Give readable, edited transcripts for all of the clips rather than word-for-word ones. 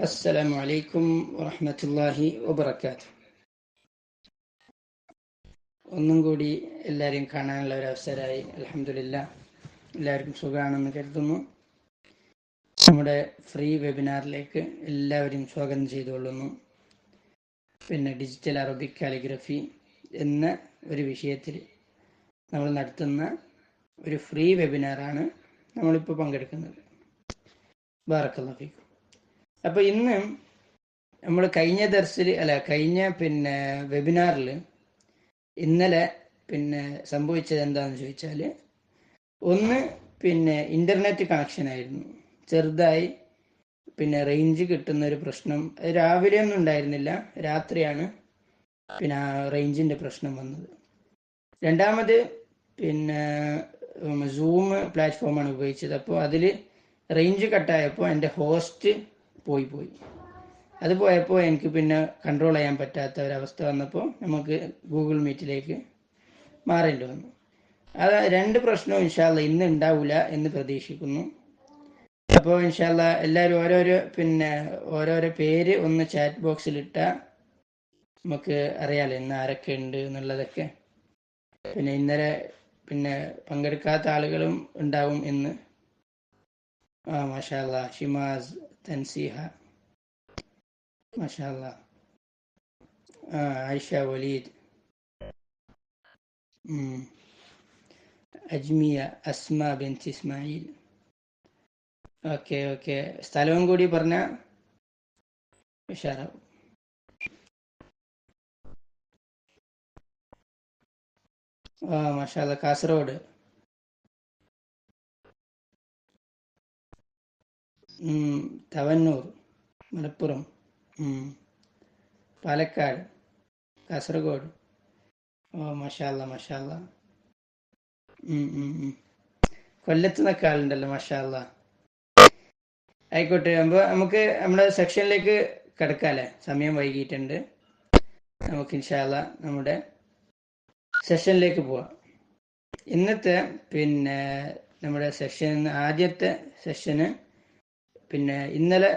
അസ്സലാമു അലൈക്കും വറഹ്മത്തുള്ളാഹി വബറകാതുഹു. ഒന്നും കൂടി എല്ലാവരെയും കാണാനുള്ള ഒരു അവസരമായി. അൽഹംദുലില്ലാഹ്, എല്ലാവർക്കും സുഖമാണെന്ന് കരുതുന്നു. നമ്മുടെ ഫ്രീ വെബിനാറിലേക്ക് എല്ലാവരെയും സ്വാഗതം ചെയ്തുകൊള്ളുന്നു. പിന്നെ ഡിജിറ്റൽ അറബിക് കാലിഗ്രഫി എന്ന ഒരു വിഷയത്തിൽ നമ്മൾ നടത്തുന്ന ഒരു ഫ്രീ വെബിനാറാണ് നമ്മളിപ്പോൾ പങ്കെടുക്കുന്നത്. ബാറക്കല്ലാഹു ഫീക്കും. അപ്പോൾ ഇന്ന് നമ്മൾ കഴിഞ്ഞ വെബിനാറിൽ ഇന്നലെ സംഭവിച്ചത് എന്താണെന്ന് ചോദിച്ചാൽ, ഒന്ന് ഇൻ്റർനെറ്റ് കണക്ഷൻ ആയിരുന്നു. ചെറുതായി റേഞ്ച് കിട്ടുന്ന ഒരു പ്രശ്നം. രാവിലെ ഒന്നും ഉണ്ടായിരുന്നില്ല, രാത്രിയാണ് ആ റേഞ്ചിൻ്റെ പ്രശ്നം വന്നത്. രണ്ടാമത് സൂം പ്ലാറ്റ്ഫോമാണ് ഉപയോഗിച്ചത്. അപ്പോൾ അതിൽ റേഞ്ച് കട്ടായപ്പോൾ എൻ്റെ ഹോസ്റ്റ് പോയി. അത് പോയപ്പോൾ എനിക്ക് കൺട്രോൾ ചെയ്യാൻ പറ്റാത്ത ഒരവസ്ഥ വന്നപ്പോൾ നമുക്ക് ഗൂഗിൾ മീറ്റിലേക്ക് മാറേണ്ടി വന്നു. അത് രണ്ട് പ്രശ്നവും ഇൻഷാ അല്ലാഹ് ഇന്ന് ഉണ്ടാവില്ല എന്ന് പ്രതീക്ഷിക്കുന്നു. അപ്പോൾ ഇൻഷാ അല്ലാഹ് എല്ലാവരും ഓരോരോ പേര് ഒന്ന് ചാറ്റ് ബോക്സിലിട്ടാൽ നമുക്ക് അറിയാലോ ഇന്ന് ആരൊക്കെ ഉണ്ട് എന്നുള്ളതൊക്കെ. ഇന്നലെ പങ്കെടുക്കാത്ത ആളുകളും ഉണ്ടാവും ഇന്ന്. മാഷാ അല്ലാഹ്, ഷിമാസ്, തൻസീഹ, മാഷാ അല്ലാഹ്, ആയിഷ, വലീദ്, അജ്മിയ, അസ്മ ബിൻത് ഇസ്മായിൽ. ഓക്കെ, സ്ഥലവും കൂടി പറഞ്ഞ ഉഷാറാവും. മാഷാ അല്ലാഹ്, കാസർഗോഡ്, തവന്നൂർ, മലപ്പുറം, പാലക്കാട്, കാസർഗോഡ്. മാഷാ അല്ലാഹ്. കൊല്ലത്ത് നിന്നൊക്കെ ആളുണ്ടല്ലോ, മാഷാ അല്ലാഹ്. ആയിക്കോട്ടെ, അപ്പോൾ നമുക്ക് നമ്മുടെ സെക്ഷനിലേക്ക് കിടക്കാല്ലേ, സമയം വൈകിയിട്ടുണ്ട്. നമുക്ക് ഇൻഷാ അല്ലാഹ് നമ്മുടെ സെഷനിലേക്ക് പോവാം. ഇന്നത്തെ നമ്മുടെ ആദ്യത്തെ സെഷന് ഇന്നലെ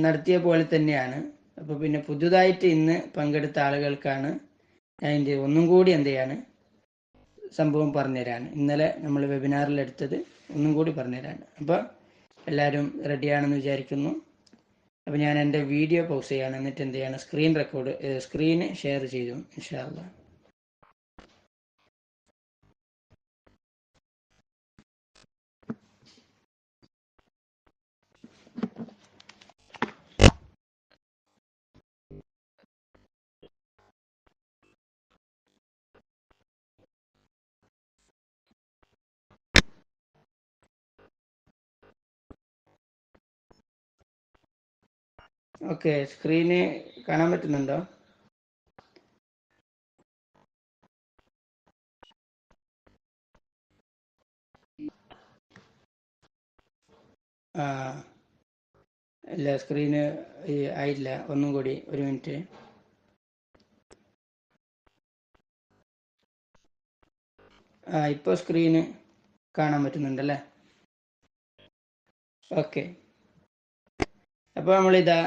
നടത്തിയ പോലെ തന്നെയാണ്. അപ്പോൾ പുതുതായിട്ട് ഇന്ന് പങ്കെടുത്ത ആളുകൾക്കാണ് ഞാൻ ഒന്നും കൂടി സംഭവം പറഞ്ഞുതരാണ്. ഇന്നലെ നമ്മൾ വെബിനാറിലെടുത്തത് ഒന്നും കൂടി പറഞ്ഞുതരാണ്. അപ്പോൾ എല്ലാവരും റെഡിയാണെന്ന് വിചാരിക്കുന്നു. അപ്പോൾ ഞാൻ എൻ്റെ വീഡിയോ പൗസ് ചെയ്യാണ്, എന്നിട്ട് സ്ക്രീൻ ഷെയർ ചെയ്തു ഇൻഷാ അല്ലാഹ്. ഓക്കെ, സ്ക്രീന് കാണാൻ പറ്റുന്നുണ്ടോ? ഇല്ല, സ്ക്രീന് ആയില്ല. ഒന്നും കൂടി ഒരു മിനിറ്റ്. ഇപ്പോൾ സ്ക്രീന് കാണാൻ പറ്റുന്നുണ്ടല്ലേ? ഓക്കെ, അപ്പോൾ നമ്മളിതാ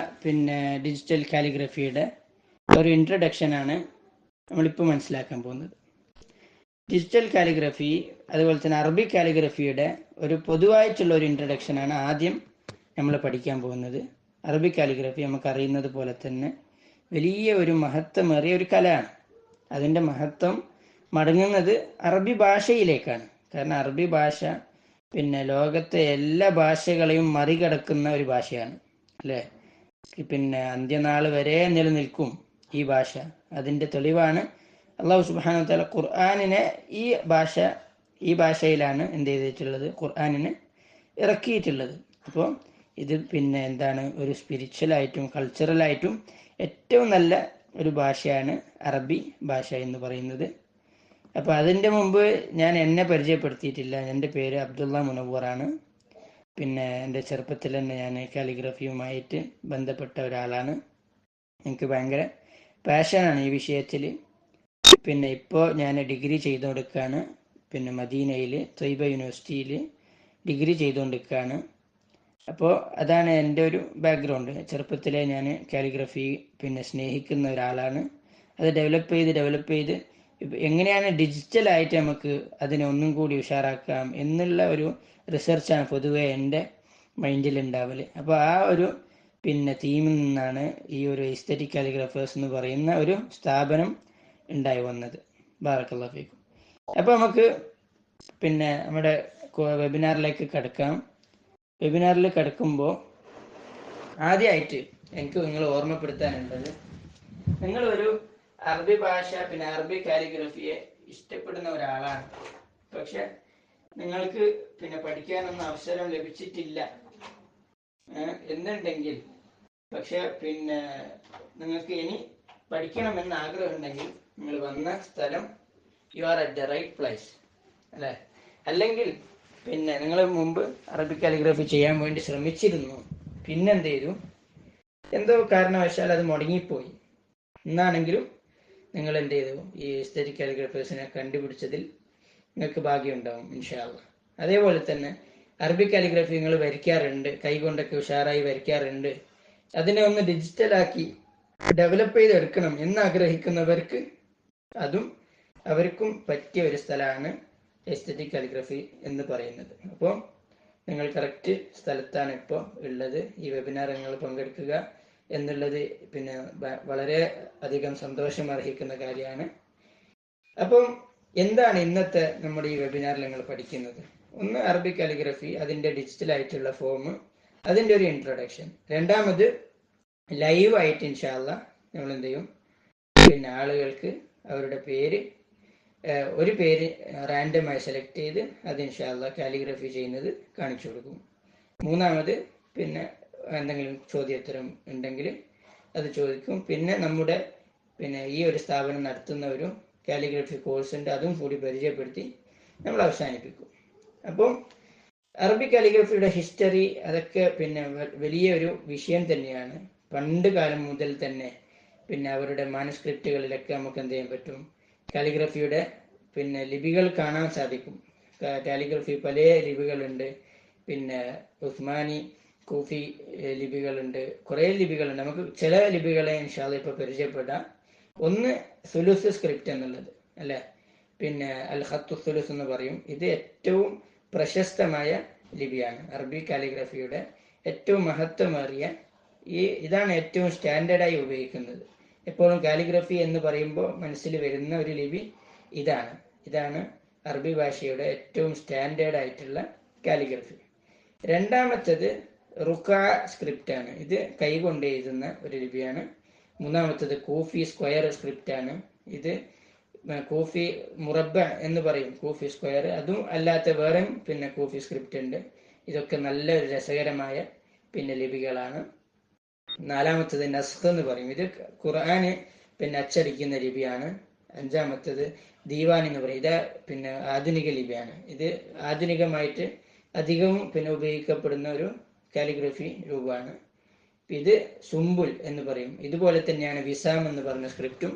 ഡിജിറ്റൽ കാലിഗ്രഫിയുടെ ഒരു ഇൻട്രഡക്ഷനാണ് നമ്മളിപ്പോൾ മനസ്സിലാക്കാൻ പോകുന്നത്. ഡിജിറ്റൽ കാലിഗ്രഫി അതുപോലെ തന്നെ അറബിക് കാലിഗ്രഫിയുടെ ഒരു പൊതുവായിട്ടുള്ള ഒരു ഇൻട്രഡക്ഷനാണ് ആദ്യം നമ്മൾ പഠിക്കാൻ പോകുന്നത്. അറബിക് കാലിഗ്രഫി നമുക്കറിയുന്നത് പോലെ തന്നെ വലിയ ഒരു മഹത്വമേറിയ ഒരു കലയാണ്. അതിൻ്റെ മഹത്വം മടങ്ങുന്നത് അറബി ഭാഷയിലേക്കാണ്. കാരണം അറബി ഭാഷ ലോകത്തെ എല്ലാ ഭാഷകളെയും മറികടക്കുന്ന ഒരു ഭാഷയാണ്, അല്ലേ? അന്ത്യനാൾ വരെ നിലനിൽക്കും ഈ ഭാഷ. അതിൻ്റെ തെളിവാണ് അള്ളാഹു സുബ്ഹാനഹു വ തആല ഖുർആനിനെ ഈ ഭാഷയിലാണ് എന്ത് ചെയ്തിട്ടുള്ളത്, ഖുർആനിനെ ഇറക്കിയിട്ടുള്ളത്. അപ്പോൾ ഇത് ഒരു സ്പിരിച്വലായിട്ടും കൾച്ചറലായിട്ടും ഏറ്റവും നല്ല ഒരു ഭാഷയാണ് അറബി ഭാഷ എന്ന് പറയുന്നത്. അപ്പോൾ അതിൻ്റെ മുമ്പ് ഞാൻ എന്നെ പരിചയപ്പെടുത്തിയിട്ടില്ല. എൻ്റെ പേര് അബ്ദുള്ള മുനവ്വറാണ്. എൻ്റെ ചെറുപ്പത്തിൽ തന്നെ ഞാൻ കാലിഗ്രഫിയുമായിട്ട് ബന്ധപ്പെട്ട ഒരാളാണ്. എനിക്ക് ഭയങ്കര പാഷനാണ് ഈ വിഷയത്തിൽ. ഇപ്പോൾ ഞാൻ ഡിഗ്രി ചെയ്തുകൊടുക്കുകയാണ്. മദീനയിൽ ത്വയ്ബ യൂണിവേഴ്സിറ്റിയിൽ ഡിഗ്രി ചെയ്തുകൊണ്ടിരിക്കുകയാണ്. അപ്പോൾ അതാണ് എൻ്റെ ഒരു ബാക്ക്ഗ്രൗണ്ട്. ചെറുപ്പത്തിലെ ഞാൻ കാലിഗ്രഫി സ്നേഹിക്കുന്ന ഒരാളാണ്. അത് ഡെവലപ്പ് ചെയ്ത് എങ്ങനെയാണ് ഡിജിറ്റലായിട്ട് നമുക്ക് അതിനെ ഒന്നും കൂടി ഉഷാറാക്കാം എന്നുള്ള ഒരു റിസർച്ചാണ് പൊതുവെ എൻ്റെ മൈൻഡിൽ ഉണ്ടാവല്. അപ്പോൾ ആ ഒരു തീമിൽ നിന്നാണ് ഈ ഒരു എസ്തെറ്റിക് കാലിഗ്രാഫേഴ്സ് എന്ന് പറയുന്ന ഒരു സ്ഥാപനം ഉണ്ടായി വന്നത്. ബാറക്കല്ലാഹു ഫീക്കും. അപ്പോൾ നമുക്ക് നമ്മുടെ വെബിനാറിലേക്ക് കിടക്കാം. വെബിനാറിൽ കിടക്കുമ്പോൾ ആദ്യമായിട്ട് എനിക്ക് നിങ്ങൾ ഓർമ്മപ്പെടുത്താനുള്ളത്, നിങ്ങളൊരു അറബി ഭാഷ അറബി കാലിഗ്രഫിയെ ഇഷ്ടപ്പെടുന്ന ഒരാളാണ്. പക്ഷെ നിങ്ങൾക്ക് പഠിക്കാനൊന്നും അവസരം ലഭിച്ചിട്ടില്ല എന്നുണ്ടെങ്കിൽ, പക്ഷെ നിങ്ങൾക്ക് ഇനി പഠിക്കണമെന്ന് ആഗ്രഹം ഉണ്ടെങ്കിൽ നിങ്ങൾ വന്ന സ്ഥലം you are at the right place അല്ലേ. അല്ലെങ്കിൽ നിങ്ങൾ മുമ്പ് അറബിക് കാലിഗ്രഫി ചെയ്യാൻ വേണ്ടി ശ്രമിച്ചിരുന്നു, പിന്നെന്ത് ചെയ്തു, എന്തോ കാരണവശാൽ അത് മുടങ്ങിപ്പോയി എന്നാണെങ്കിലും നിങ്ങൾ എന്ത് ചെയ്തു, ഈ എസ്തെറ്റിക് കാലിഗ്രഫേഴ്സിനെ കണ്ടുപിടിച്ചതിൽ നിങ്ങൾക്ക് ഭാഗ്യമുണ്ടാവും ഇൻഷാ അല്ലാഹ്. അതേപോലെ തന്നെ അറബിക് കാലിഗ്രഫി നിങ്ങൾ വരയ്ക്കാറുണ്ട്, കൈകൊണ്ടൊക്കെ ഉഷാറായി വരയ്ക്കാറുണ്ട്, അതിനെ ഒന്ന് ഡിജിറ്റലാക്കി ഡെവലപ്പ് ചെയ്തെടുക്കണം എന്നാഗ്രഹിക്കുന്നവർക്ക് അവർക്കും പറ്റിയ ഒരു സ്ഥലമാണ് എസ്തെറ്റിക് കാലിഗ്രഫി എന്ന് പറയുന്നത്. അപ്പോൾ നിങ്ങൾ കറക്റ്റ് സ്ഥലത്താണ് ഇപ്പോൾ ഉള്ളത്. ഈ വെബിനാർ നിങ്ങൾ പങ്കെടുക്കുക എന്നുള്ളത് വളരെ അധികം സന്തോഷം അർഹിക്കുന്ന കാര്യമാണ്. അപ്പം എന്താണ് ഇന്നത്തെ നമ്മുടെ ഈ വെബിനാറിൽ നിങ്ങൾ പഠിക്കുന്നത്? ഒന്ന്, അറബിക് കാലിഗ്രഫി, അതിൻ്റെ ഡിജിറ്റലായിട്ടുള്ള ഫോം, അതിൻ്റെ ഒരു ഇൻട്രൊഡക്ഷൻ. രണ്ടാമത്, ലൈവായിട്ട് ഇൻഷാ അല്ലാഹ് നമ്മൾ എന്ത് ചെയ്യും, ആളുകൾക്ക് അവരുടെ ഒരു പേര് റാൻഡമായി സെലക്ട് ചെയ്ത് അത് ഇൻഷാ അല്ലാഹ് കാലിഗ്രഫി ചെയ്യുന്നത് കാണിച്ചു കൊടുക്കും. മൂന്നാമത് എന്തെങ്കിലും ചോദ്യോത്തരം ഉണ്ടെങ്കിൽ അത് ചോദിക്കും. നമ്മുടെ ഈ ഒരു സ്ഥാപനം നടത്തുന്ന ഒരു കാലിഗ്രഫി കോഴ്സ് ഉണ്ട്, അതും കൂടി പരിചയപ്പെടുത്തി നമ്മൾ അവസാനിപ്പിക്കും. അപ്പം അറബിക് കാലിഗ്രഫിയുടെ ഹിസ്റ്ററി അതൊക്കെ വലിയൊരു വിഷയം തന്നെയാണ്. പണ്ട് കാലം മുതൽ തന്നെ അവരുടെ മാനുസ്ക്രിപ്റ്റുകളിലൊക്കെ നമുക്ക് എന്ത് ചെയ്യാൻ പറ്റും, കാലിഗ്രഫിയുടെ ലിപികൾ കാണാൻ സാധിക്കും. കാലിഗ്രഫി പല ലിപികളുണ്ട്, ഉസ്മാനി, കൂഫി ലിപികളുണ്ട്, കുറേ ലിപികളുണ്ട്. നമുക്ക് ചില ലിപികളെ ഇൻഷാ അല്ലാഹ് ഇപ്പോൾ പരിചയപ്പെടാം. ഒന്ന് സുലുസ് സ്ക്രിപ്റ്റ് എന്നുള്ളത് അല്ലേ, അൽ ഖത്തു സുലുസ് എന്ന് പറയും. ഇത് ഏറ്റവും പ്രശസ്തമായ ലിപിയാണ്. അറബി കാലിഗ്രഫിയുടെ ഏറ്റവും മഹത്വമേറിയ ഇതാണ് ഏറ്റവും സ്റ്റാൻഡേർഡായി ഉപയോഗിക്കുന്നത്. എപ്പോഴും കാലിഗ്രഫി എന്ന് പറയുമ്പോൾ മനസ്സിൽ വരുന്ന ഒരു ലിപി ഇതാണ് അറബി ഭാഷയുടെ ഏറ്റവും സ്റ്റാൻഡേർഡ് ആയിട്ടുള്ള കാലിഗ്രഫി. രണ്ടാമത്തേത് റുഖാ സ്ക്രിപ്റ്റ് ആണ്. ഇത് കൈകൊണ്ട് എഴുതുന്ന ഒരു ലിപിയാണ്. മൂന്നാമത്തേത് കൂഫി സ്ക്വയർ സ്ക്രിപ്റ്റ് ആണ്. ഇത് കൂഫി മുറബ്ബ എന്ന് പറയും, കൂഫി സ്ക്വയർ. അതും അല്ലാത്ത വേറെയും കൂഫി സ്ക്രിപ്റ്റ് ഉണ്ട്. ഇതൊക്കെ നല്ലൊരു രസകരമായ ലിപികളാണ്. നാലാമത്തേത് നസ്ഖ് എന്ന് പറയും. ഇത് ഖുർആന് അച്ചടിക്കുന്ന ലിപിയാണ്. അഞ്ചാമത്തേത് ദീവാൻ എന്ന് പറയും. ഇത് ആധുനിക ലിപിയാണ്. ഇത് ആധുനികമായിട്ട് അധികവും ഉപയോഗിക്കപ്പെടുന്ന ഒരു കാലിഗ്രഫി രൂപമാണ്. ഇത് സുംബുൽ എന്ന് പറയും. ഇതുപോലെ തന്നെയാണ് വിസാം എന്ന് പറഞ്ഞ സ്ക്രിപ്റ്റും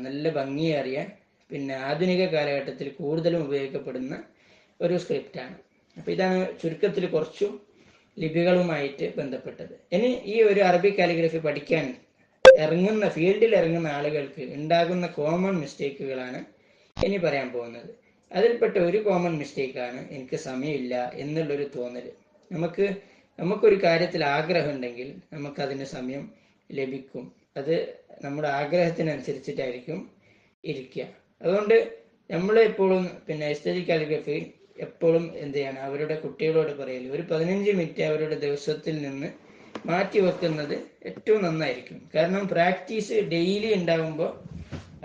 നല്ല ഭംഗിയേറിയ ആധുനിക കാലഘട്ടത്തിൽ കൂടുതലും ഉപയോഗിക്കപ്പെടുന്ന ഒരു സ്ക്രിപ്റ്റാണ്. അപ്പൊ ഇതാണ് ചുരുക്കത്തിൽ കുറച്ചു ലിപികളുമായിട്ട് ബന്ധപ്പെട്ടത്. ഇനി ഈ ഒരു അറബിക് കാലിഗ്രഫി പഠിക്കാൻ ഫീൽഡിൽ ഇറങ്ങുന്ന ആളുകൾക്ക് ഉണ്ടാകുന്ന കോമൺ മിസ്റ്റേക്കുകളാണ് ഇനി പറയാൻ പോകുന്നത്. അതിൽപ്പെട്ട ഒരു കോമൺ മിസ്റ്റേക്കാണ് എനിക്ക് സമയമില്ല എന്നുള്ളൊരു തോന്നൽ. നമുക്കൊരു കാര്യത്തിൽ ആഗ്രഹം ഉണ്ടെങ്കിൽ നമുക്കതിന് സമയം ലഭിക്കും. അത് നമ്മുടെ ആഗ്രഹത്തിനനുസരിച്ചിട്ടായിരിക്കും ഇരിക്കുക. അതുകൊണ്ട് നമ്മൾ എപ്പോഴും എസ്തെറ്റിക് കാലിഗ്രഫി എപ്പോഴും എന്ത് ചെയ്യണം, അവരുടെ കുട്ടികളോട് പറയല്, ഒരു 15 മിനിറ്റ് അവരുടെ ദിവസത്തിൽ നിന്ന് മാറ്റി വെക്കുന്നത് ഏറ്റവും നന്നായിരിക്കും. കാരണം പ്രാക്ടീസ് ഡെയിലി ഉണ്ടാകുമ്പോൾ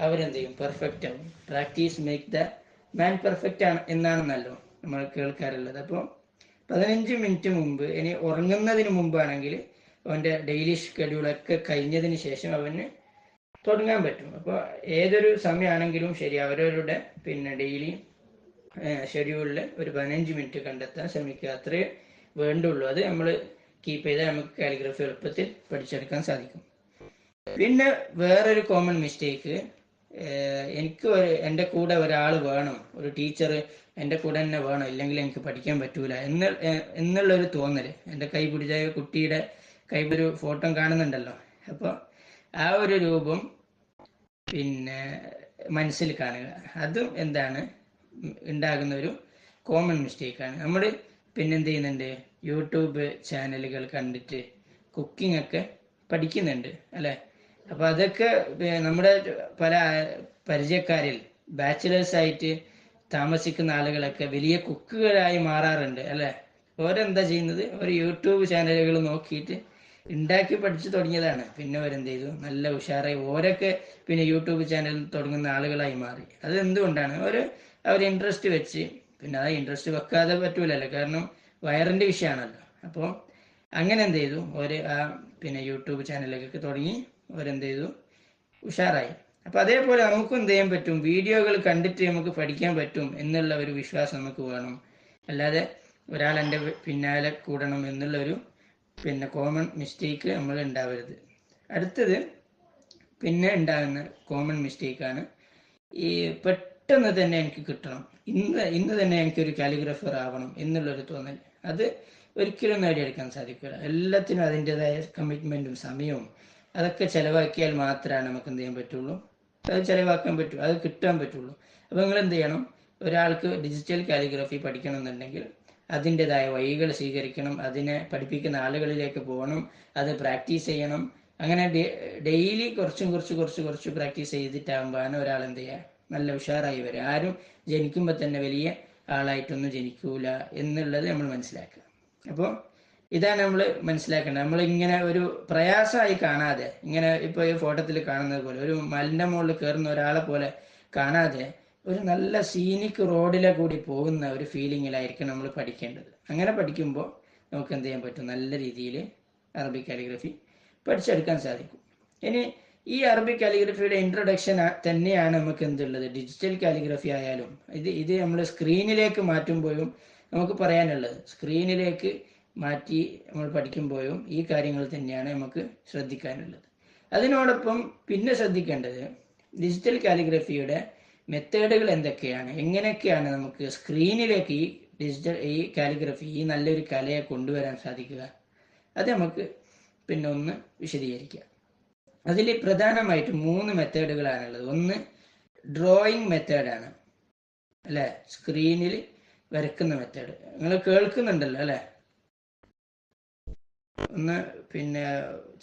അവരെന്ത് ചെയ്യും, പെർഫെക്റ്റ് ആവും. Practice make the man perfect ആണ് എന്നാണെന്നല്ലോ നമ്മൾ കേൾക്കാറുള്ളത്. അപ്പോൾ 15 മിനിറ്റ് മുമ്പ്, ഇനി ഉറങ്ങുന്നതിന് മുമ്പാണെങ്കിൽ അവൻ്റെ ഡെയിലി ഷെഡ്യൂളൊക്കെ കഴിഞ്ഞതിന് ശേഷം അവന് തുടങ്ങാൻ പറ്റും. അപ്പോൾ ഏതൊരു സമയമാണെങ്കിലും ശരി, അവരവരുടെ ഡെയിലി ഷെഡ്യൂളിൽ ഒരു 15 മിനിറ്റ് കണ്ടെത്താൻ ശ്രമിക്കുക. അത്രേ വേണ്ടുള്ളൂ. അത് നമ്മൾ കീപ്പ് ചെയ്താൽ നമുക്ക് കാലിഗ്രഫി എളുപ്പത്തിൽ പഠിച്ചെടുക്കാൻ സാധിക്കും. പിന്നെ വേറൊരു കോമൺ മിസ്റ്റേക്ക്, എനിക്ക് എൻ്റെ കൂടെ ഒരാൾ വേണം, ഒരു ടീച്ചർ എൻ്റെ കൂടെ തന്നെ വേണം, ഇല്ലെങ്കിൽ എനിക്ക് പഠിക്കാൻ പറ്റൂല എന്നുള്ളൊരു തോന്നൽ. എൻ്റെ കൈ പിടിച്ച കുട്ടിയുടെ കൈ ഒരു ഫോട്ടോ കാണുന്നുണ്ടല്ലോ, അപ്പോൾ ആ ഒരു രൂപം പിന്നെ മനസ്സിൽ കാണുക, അതും എന്താണ് ഉണ്ടാകുന്ന ഒരു കോമൺ മിസ്റ്റേക്കാണ്. നമ്മൾ പിന്നെന്ത് ചെയ്യുന്നുണ്ട്, യൂട്യൂബ് ചാനലുകൾ കണ്ടിട്ട് കുക്കിംഗ് ഒക്കെ പഠിക്കുന്നുണ്ട് അല്ലേ. അപ്പോൾ അതൊക്കെ നമ്മുടെ പല പരിചയക്കാരിൽ ബാച്ചിലേഴ്സ് ആയിട്ട് താമസിക്കുന്ന ആളുകളൊക്കെ വലിയ കുക്കുകളായി മാറാറുണ്ട് അല്ലേ. ഓരെന്താ ചെയ്യുന്നത്, ഒരു യൂട്യൂബ് ചാനലുകൾ നോക്കിയിട്ട് ഉണ്ടാക്കി പഠിച്ചു തുടങ്ങിയതാണ്. പിന്നെ അവരെന്ത് ചെയ്തു, നല്ല ഉഷാറായി ഓരൊക്കെ പിന്നെ യൂട്യൂബ് ചാനൽ തുടങ്ങുന്ന ആളുകളായി മാറി. അത് എന്തുകൊണ്ടാണ്, അവർ ഇൻട്രസ്റ്റ് വെച്ച്, പിന്നെ ആ ഇൻട്രസ്റ്റ് വെക്കാതെ പറ്റൂലല്ലോ, കാരണം വയറിൻ്റെ വിഷയമാണല്ലോ. അപ്പോൾ അങ്ങനെ എന്ത് ചെയ്തു, പിന്നെ യൂട്യൂബ് ചാനലൊക്കെ തുടങ്ങി അവരെന്ത് ചെയ്തു, ഉഷാറായി. അപ്പോൾ അതേപോലെ നമുക്കും എന്ത് ചെയ്യാൻ പറ്റും, വീഡിയോകൾ കണ്ടിട്ട് നമുക്ക് പഠിക്കാൻ പറ്റും എന്നുള്ള ഒരു വിശ്വാസം നമുക്ക് വേണം. അല്ലാതെ ഒരാൾ എൻ്റെ പിന്നാലെ കൂടണം എന്നുള്ളൊരു പിന്നെ കോമൺ മിസ്റ്റേക്ക് നമ്മൾ ഉണ്ടാവരുത്. അടുത്തത് പിന്നെ ഉണ്ടാകുന്ന കോമൺ മിസ്റ്റേക്കാണ് ഈ പെട്ടെന്ന് തന്നെ എനിക്ക് കിട്ടണം, ഇന്ന് തന്നെ എനിക്കൊരു കാലിഗ്രാഫർ ആവണം എന്നുള്ളൊരു തോന്നൽ. അത് ഒരിക്കലും നേടിയെടുക്കാൻ സാധിക്കില്ല. എല്ലാത്തിനും അതിൻ്റെതായ കമ്മിറ്റ്മെൻറ്റും സമയവും അതൊക്കെ ചിലവാക്കിയാൽ മാത്രമാണ് നമുക്ക് എന്ത് ചെയ്യാൻ പറ്റുള്ളൂ, അത് ചിലവാക്കാൻ പറ്റും, അത് കിട്ടാൻ പറ്റുള്ളൂ. അപ്പോൾ നിങ്ങൾ എന്ത് ചെയ്യണം, ഒരാൾക്ക് ഡിജിറ്റൽ കാലിഗ്രഫി പഠിക്കണം എന്നുണ്ടെങ്കിൽ അതിൻ്റെതായ വഴികൾ സ്വീകരിക്കണം, അതിനെ പഠിപ്പിക്കുന്ന ആളുകളിലേക്ക് പോകണം, അത് പ്രാക്ടീസ് ചെയ്യണം. അങ്ങനെ ഡെയിലി കുറച്ച് പ്രാക്ടീസ് ചെയ്തിട്ടാകുമ്പോഴാണ് ഒരാൾ എന്ത് ചെയ്യുക, നല്ല ഉഷാറായി വരിക. ആരും ജനിക്കുമ്പോൾ തന്നെ വലിയ ആളായിട്ടൊന്നും ജനിക്കൂല എന്നുള്ളത് നമ്മൾ മനസ്സിലാക്കുക. അപ്പോൾ ഇതാണ് നമ്മൾ മനസ്സിലാക്കേണ്ടത്. നമ്മളിങ്ങനെ ഒരു പ്രയാസമായി കാണാതെ, ഇങ്ങനെ ഇപ്പോൾ ഈ ഫോട്ടോത്തിൽ കാണുന്നത് പോലെ ഒരു മലിൻ്റെ മുകളിൽ കയറുന്ന ഒരാളെ പോലെ കാണാതെ, ഒരു നല്ല സീനിക് റോഡിലെ കൂടി പോകുന്ന ഒരു ഫീലിങ്ങിലായിരിക്കും നമ്മൾ പഠിക്കേണ്ടത്. അങ്ങനെ പഠിക്കുമ്പോൾ നമുക്ക് എന്ത് ചെയ്യാൻ പറ്റും, നല്ല രീതിയിൽ അറബിക് കാലിഗ്രഫി പഠിച്ചെടുക്കാൻ സാധിക്കും. ഇനി ഈ അറബിക് കാലിഗ്രഫിയുടെ ഇൻട്രൊഡക്ഷൻ തന്നെയാണ് നമുക്ക് എന്തുള്ളത്, ഡിജിറ്റൽ കാലിഗ്രഫി ആയാലും ഇത് നമ്മൾ സ്ക്രീനിലേക്ക് മാറ്റുമ്പോഴും നമുക്ക് പറയാനുള്ളത്. സ്ക്രീനിലേക്ക് മാറ്റി നമ്മൾ പഠിക്കുമ്പോഴും ഈ കാര്യങ്ങൾ തന്നെയാണ് നമുക്ക് ശ്രദ്ധിക്കാനുള്ളത്. അതിനോടൊപ്പം പിന്നെ ശ്രദ്ധിക്കേണ്ടത് ഡിജിറ്റൽ കാലിഗ്രഫിയുടെ മെത്തേഡുകൾ എന്തൊക്കെയാണ്, എങ്ങനെയൊക്കെയാണ് നമുക്ക് സ്ക്രീനിലേക്ക് ഈ കാലിഗ്രഫി, ഈ നല്ലൊരു കലയെ കൊണ്ടുവരാൻ സാധിക്കുക, അത് നമുക്ക് പിന്നെ ഒന്ന് വിശദീകരിക്കാം. അതിൽ പ്രധാനമായിട്ടും 3 മെത്തേഡുകളാണുള്ളത്. ഒന്ന് ഡ്രോയിങ് മെത്തേഡാണ് അല്ലേ, സ്ക്രീനിൽ വരക്കുന്ന മെത്തേഡ്. നിങ്ങൾ കേൾക്കുന്നുണ്ടല്ലോ അല്ലേ, ഒന്ന് പിന്നെ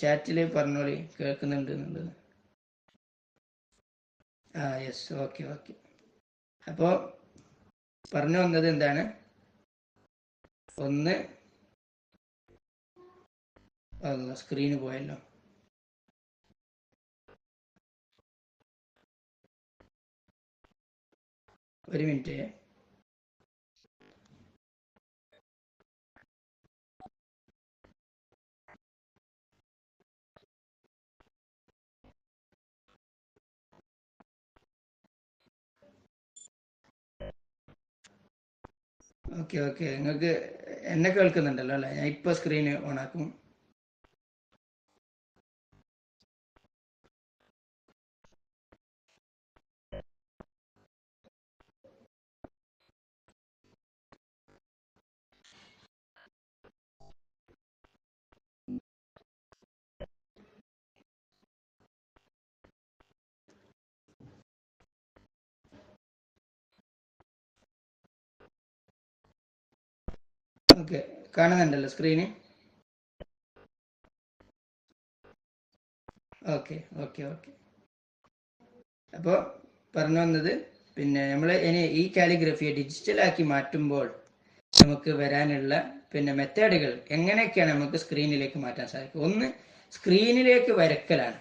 ചാറ്റിൽ പറഞ്ഞോളി കേൾക്കുന്നുണ്ട് എന്നുള്ളത്. Yes, okay. അപ്പോൾ പറഞ്ഞു വന്നത് എന്താണ്, ഒന്ന് സ്ക്രീന് പോയല്ലോ, ഒരു മിനിറ്റ്. ഓക്കെ നിങ്ങൾക്ക് എന്നെ കേൾക്കുന്നുണ്ടല്ലോ അല്ലേ, ഞാൻ ഇപ്പോൾ സ്ക്രീന് ഓണാക്കും. ഓക്കെ, കാണുന്നുണ്ടല്ലോ സ്ക്രീന്. ഓക്കെ. അപ്പോൾ പറഞ്ഞു വന്നത്, പിന്നെ നമ്മൾ ഇനി ഈ കാലിഗ്രഫിയെ ഡിജിറ്റലാക്കി മാറ്റുമ്പോൾ നമുക്ക് വരാനുള്ള പിന്നെ മെത്തേഡുകൾ എങ്ങനെയൊക്കെയാണ് നമുക്ക് സ്ക്രീനിലേക്ക് മാറ്റാൻ സാധിക്കും. ഒന്ന് സ്ക്രീനിലേക്ക് വരക്കലാണ്.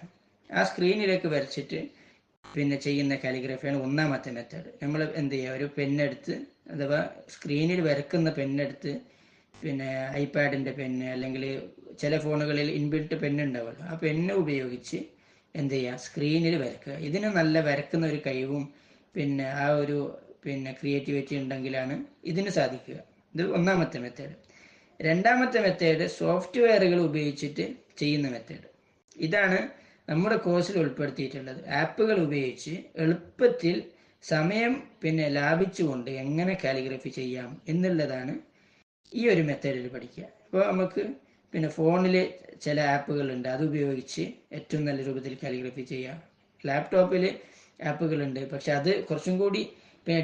ആ സ്ക്രീനിലേക്ക് വരച്ചിട്ട് പിന്നെ ചെയ്യുന്ന കാലിഗ്രഫിയാണ് ഒന്നാമത്തെ മെത്തേഡ്. നമ്മൾ എന്ത് ചെയ്യുക, ഒരു പെണ്ണെടുത്ത്, അഥവാ സ്ക്രീനിൽ വരക്കുന്ന പെണ്ണെടുത്ത്, പിന്നെ ഐപാഡിൻ്റെ പെണ്ണ് അല്ലെങ്കിൽ ചില ഫോണുകളിൽ ഇൻബിൽട്ട് പെണ്ണ് ഉണ്ടാവുമല്ലോ, ആ പെണ്ണ് ഉപയോഗിച്ച് എന്ത് ചെയ്യുക, സ്ക്രീനിൽ വരക്കുക. ഇതിന് നല്ല വരക്കുന്ന ഒരു കഴിവും പിന്നെ ആ ഒരു പിന്നെ ക്രിയേറ്റിവിറ്റി ഉണ്ടെങ്കിലാണ് ഇതിന് സാധിക്കുക. ഇത് ഒന്നാമത്തെ മെത്തേഡ്. രണ്ടാമത്തെ മെത്തേഡ് സോഫ്റ്റ്വെയറുകൾ ഉപയോഗിച്ചിട്ട് ചെയ്യുന്ന മെത്തേഡ്. ഇതാണ് നമ്മുടെ കോഴ്സിൽ ഉൾപ്പെടുത്തിയിട്ടുള്ളത്. ആപ്പുകൾ ഉപയോഗിച്ച് എളുപ്പത്തിൽ സമയം ലാഭിച്ചുകൊണ്ട് എങ്ങനെ കാലിഗ്രഫി ചെയ്യാം എന്നുള്ളതാണ് ഈ ഒരു മെത്തേഡിൽ പഠിക്കുക. അപ്പോൾ നമുക്ക് ഫോണിൽ ചില ആപ്പുകളുണ്ട്, അത് ഉപയോഗിച്ച് ഏറ്റവും നല്ല രൂപത്തിൽ കാലിഗ്രഫി ചെയ്യാം. ലാപ്ടോപ്പിൽ ആപ്പുകളുണ്ട്, പക്ഷെ അത് കുറച്ചും കൂടി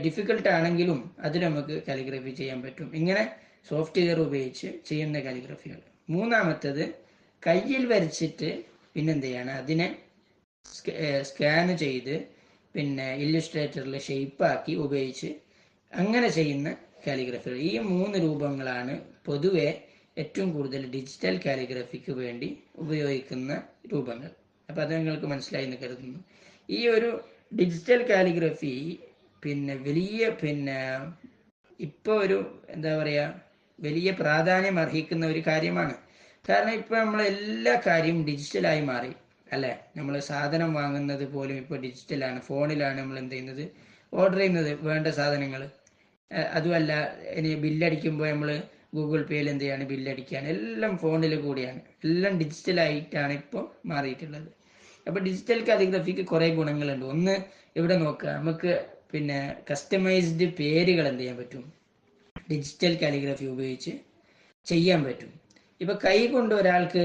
ഡിഫിക്കൽട്ട് ആണെങ്കിലും അതിൽ നമുക്ക് കാലിഗ്രഫി ചെയ്യാൻ പറ്റും. ഇങ്ങനെ സോഫ്റ്റ്വെയർ ഉപയോഗിച്ച് ചെയ്യുന്ന കാലിഗ്രഫികൾ. മൂന്നാമത്തത് കയ്യിൽ വരച്ചിട്ട് എന്ത് ചെയ്യാണ്, അതിനെ സ്കാൻ ചെയ്ത് ഇല്ലുസ്ട്രേറ്ററിൽ ഷെയ്പ്പാക്കി ഉപയോഗിച്ച് അങ്ങനെ ചെയ്യുന്ന കാലിഗ്രഫികൾ. ഈ 3 രൂപങ്ങളാണ് പൊതുവെ ഏറ്റവും കൂടുതൽ ഡിജിറ്റൽ കാലിഗ്രഫിക്ക് വേണ്ടി ഉപയോഗിക്കുന്ന രൂപങ്ങൾ. അപ്പോൾ അത് നിങ്ങൾക്ക് മനസ്സിലായി എന്ന് കരുതുന്നു. ഈ ഒരു ഡിജിറ്റൽ കാലിഗ്രഫി വലിയ ഇപ്പോൾ ഒരു എന്താ പറയുക, വലിയ പ്രാധാന്യം അർഹിക്കുന്ന ഒരു കാര്യമാണ്. കാരണം ഇപ്പോൾ നമ്മളെല്ലാ കാര്യവും ഡിജിറ്റലായി മാറി അല്ലേ. നമ്മൾ സാധനം വാങ്ങുന്നത് പോലും ഇപ്പോൾ ഡിജിറ്റലാണ്. ഫോണിലാണ് നമ്മൾ എന്ത് ചെയ്യുന്നത്, ഓർഡർ ചെയ്യുന്നത് വേണ്ട സാധനങ്ങൾ. അതുമല്ല, ഇനി ബില്ലടിക്കുമ്പോൾ നമ്മൾ ഗൂഗിൾ പേയിൽ എന്ത് ചെയ്യാണ്, ബില്ലടിക്കാൻ എല്ലാം ഫോണിൽ കൂടിയാണ്. എല്ലാം ഡിജിറ്റലായിട്ടാണ് ഇപ്പോൾ മാറിയിട്ടുള്ളത്. അപ്പോൾ ഡിജിറ്റൽ കാലിഗ്രഫിക്ക് കുറേ ഗുണങ്ങളുണ്ട്. ഒന്ന്, ഇവിടെ നോക്കുക, നമുക്ക് കസ്റ്റമൈസ്ഡ് പേരുകൾ എന്ത് ചെയ്യാൻ പറ്റും, ഡിജിറ്റൽ കാലിഗ്രഫി ഉപയോഗിച്ച് ചെയ്യാൻ പറ്റും. ഇപ്പൊ കൈ കൊണ്ട് ഒരാൾക്ക്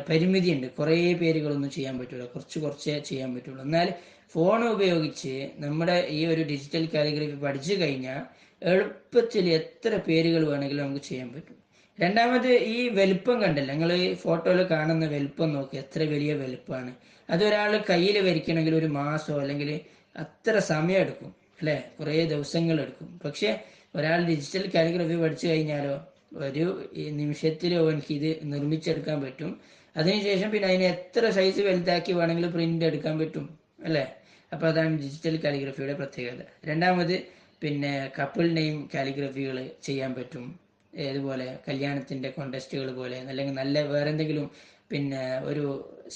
പരിമിതി ഉണ്ട്, കുറേ പേരുകളൊന്നും ചെയ്യാൻ പറ്റില്ല, കുറച്ചേ ചെയ്യാൻ പറ്റുള്ളൂ. എന്നാൽ ഫോൺ ഉപയോഗിച്ച് നമ്മുടെ ഈ ഒരു ഡിജിറ്റൽ കാലിഗ്രഫി പഠിച്ചു കഴിഞ്ഞാൽ എളുപ്പത്തിൽ എത്ര പേരുകൾ വേണമെങ്കിലും നമുക്ക് ചെയ്യാൻ പറ്റും. രണ്ടാമത്, ഈ വലുപ്പം കണ്ടല്ലോ, നിങ്ങൾ ഈ ഫോട്ടോയിൽ കാണുന്ന വലുപ്പം നോക്കി, എത്ര വലിയ വലുപ്പമാണ്. അതൊരാൾ കയ്യിൽ വരയ്ക്കണമെങ്കിൽ ഒരു മാസമോ അല്ലെങ്കിൽ അത്ര സമയം എടുക്കും അല്ലേ, കുറേ ദിവസങ്ങൾ എടുക്കും. പക്ഷെ ഒരാൾ ഡിജിറ്റൽ കാലിഗ്രഫി പഠിച്ചു കഴിഞ്ഞാലോ ഒരു നിമിഷത്തിലോ എനിക്ക് ഇത് നിർമ്മിച്ചെടുക്കാൻ പറ്റും. അതിനുശേഷം അതിനെ എത്ര സൈസ് വലുതാക്കി വേണമെങ്കിലും പ്രിന്റ് എടുക്കാൻ പറ്റും അല്ലേ. അപ്പോൾ അതാണ് ഡിജിറ്റൽ കാലിഗ്രഫിയുടെ പ്രത്യേകത. രണ്ടാമത്, കപ്പിൾ നെയിം കാലിഗ്രഫികൾ ചെയ്യാൻ പറ്റും. ഇതുപോലെ കല്യാണത്തിന്റെ കോണ്ടസ്റ്റുകൾ പോലെ, അല്ലെങ്കിൽ നല്ല വേറെ എന്തെങ്കിലും ഒരു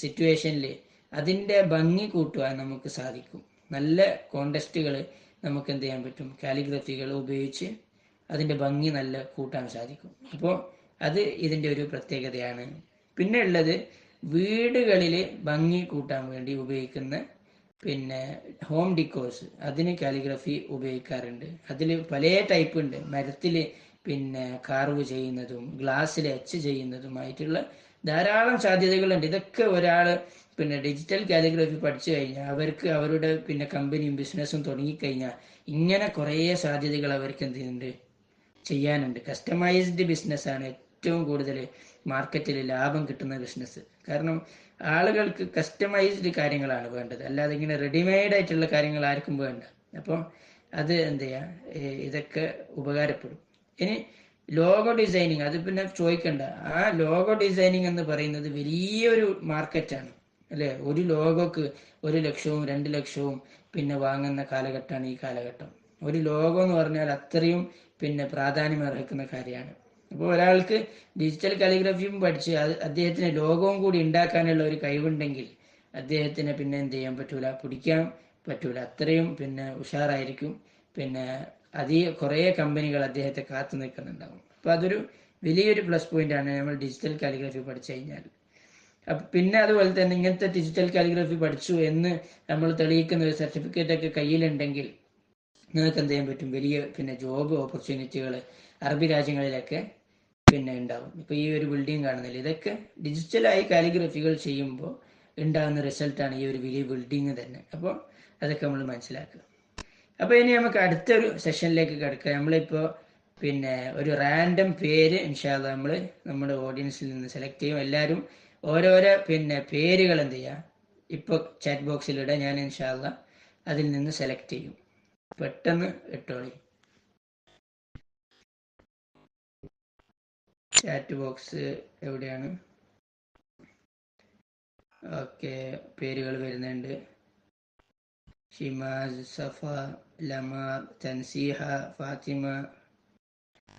സിറ്റുവേഷനിൽ അതിന്റെ ഭംഗി കൂട്ടുവാൻ നമുക്ക് സാധിക്കും. നല്ല കോണ്ടസ്റ്റുകൾ നമുക്ക് എന്ത് ചെയ്യാൻ പറ്റും, കാലിഗ്രഫികൾ ഉപയോഗിച്ച് അതിന്റെ ഭംഗി നല്ല കൂട്ടാൻ സാധിക്കും. അപ്പോൾ അത് ഇതിന്റെ ഒരു പ്രത്യേകതയാണ്. പിന്നെ ഉള്ളത്, വീടുകളിൽ ഭംഗി കൂട്ടാൻ വേണ്ടി ഉപയോഗിക്കുന്ന ഹോം ഡിക്കോഴ്സ്, അതിന് കാലിഗ്രഫി ഉപയോഗിക്കാറുണ്ട്. അതിൽ പല ടൈപ്പ് ഉണ്ട്. മരത്തിൽ കാർവ് ചെയ്യുന്നതും ഗ്ലാസ്സിൽ എച്ച് ചെയ്യുന്നതുമായിട്ടുള്ള ധാരാളം സാധ്യതകളുണ്ട്. ഇതൊക്കെ ഒരാൾ ഡിജിറ്റൽ കാലിഗ്രഫി പഠിച്ചു കഴിഞ്ഞാൽ അവർക്ക് അവരുടെ കമ്പനിയും ബിസിനസ്സും തുടങ്ങിക്കഴിഞ്ഞാൽ ഇങ്ങനെ കുറേ സാധ്യതകൾ അവർക്ക് എന്ത് ചെയ്യുന്നുണ്ട്, ചെയ്യാനുണ്ട്. കസ്റ്റമൈസ്ഡ് ബിസിനസ്സാണ് ഏറ്റവും കൂടുതൽ മാർക്കറ്റിൽ ലാഭം കിട്ടുന്ന ബിസിനസ്. കാരണം ആളുകൾക്ക് കസ്റ്റമൈസ്ഡ് കാര്യങ്ങളാണ് വേണ്ടത്, അല്ലാതെ ഇങ്ങനെ റെഡിമെയ്ഡ് ആയിട്ടുള്ള കാര്യങ്ങൾ ആർക്കും വേണ്ട. അപ്പോൾ അത് എന്ത് ചെയ്യാ, ഇതൊക്കെ ഉപകാരപ്പെടും. ഇനി ലോഗോ ഡിസൈനിങ്, അത് ചോദിക്കണ്ട. ആ ലോഗോ ഡിസൈനിങ് എന്ന് പറയുന്നത് വലിയൊരു മാർക്കറ്റാണ് അല്ലേ. ഒരു ലോഗോക്ക് 1 ലക്ഷവും 2 ലക്ഷവും വാങ്ങുന്ന കാലഘട്ടമാണ് ഈ കാലഘട്ടം. ഒരു ലോഗോ എന്ന് പറഞ്ഞാൽ അത്രയും പ്രാധാന്യം അർഹിക്കുന്ന കാര്യമാണ്. അപ്പോൾ ഒരാൾക്ക് ഡിജിറ്റൽ കാലിഗ്രഫിയും പഠിച്ച് അദ്ദേഹത്തിന് ലോഗോവും കൂടി ഉണ്ടാക്കാനുള്ള ഒരു കഴിവുണ്ടെങ്കിൽ അദ്ദേഹത്തിന് എന്ത് ചെയ്യാൻ പറ്റൂല, പിടിക്കാൻ പറ്റൂല. അത്രയും ഉഷാറായിരിക്കും. കുറേ കമ്പനികൾ അദ്ദേഹത്തെ കാത്തു നിൽക്കുന്നുണ്ടാവും. അപ്പോൾ അതൊരു വലിയൊരു പ്ലസ് പോയിന്റ് ആണ് നമ്മൾ ഡിജിറ്റൽ കാലിഗ്രഫി പഠിച്ചു കഴിഞ്ഞാൽ. അതുപോലെ തന്നെ ഇങ്ങനത്തെ ഡിജിറ്റൽ കാലിഗ്രഫി പഠിച്ചു എന്ന് നമ്മൾ തെളിയിക്കുന്ന ഒരു സർട്ടിഫിക്കറ്റ് ഒക്കെ കയ്യിലുണ്ടെങ്കിൽ നിങ്ങൾക്ക് എന്ത് ചെയ്യാൻ പറ്റും, വലിയ ജോബ് ഓപ്പർച്യൂണിറ്റികൾ അറബി രാജ്യങ്ങളിലൊക്കെ ഉണ്ടാവും. ഇപ്പൊ ഈ ഒരു ബിൽഡിംഗ് കാണുന്നില്ല, ഇതൊക്കെ ഡിജിറ്റലായി കാലിഗ്രഫികൾ ചെയ്യുമ്പോൾ ഉണ്ടാകുന്ന റിസൾട്ടാണ് ഈ ഒരു വലിയ ബിൽഡിംഗ് തന്നെ. അപ്പോൾ അതൊക്കെ നമ്മൾ മനസ്സിലാക്കുക. അപ്പോൾ ഇനി നമുക്ക് അടുത്തൊരു സെഷനിലേക്ക് കിടക്കുക. നമ്മളിപ്പോൾ ഒരു റാൻഡം പേര് ഇൻഷാ അല്ലാഹ് നമ്മൾ നമ്മുടെ ഓഡിയൻസിൽ നിന്ന് സെലക്ട് ചെയ്യും. എല്ലാവരും ഓരോരോ പേരുകൾ എന്ത് ചെയ്യുക, ഇപ്പോൾ ചാറ്റ് ബോക്സിലിടെ ഞാൻ ഇൻഷാ അല്ലാഹ് അതിൽ നിന്ന് സെലക്ട് ചെയ്യും. പെട്ടെന്ന് ഇട്ടോളി. ചാറ്റ് ബോക്സ് എവിടെയാണ്? ഓക്കെ, പേരുകൾ വരുന്നുണ്ട്. ഷിമാസ്, സഫ, ലമാർ, തൻസീഹ, ഫാത്തിമ,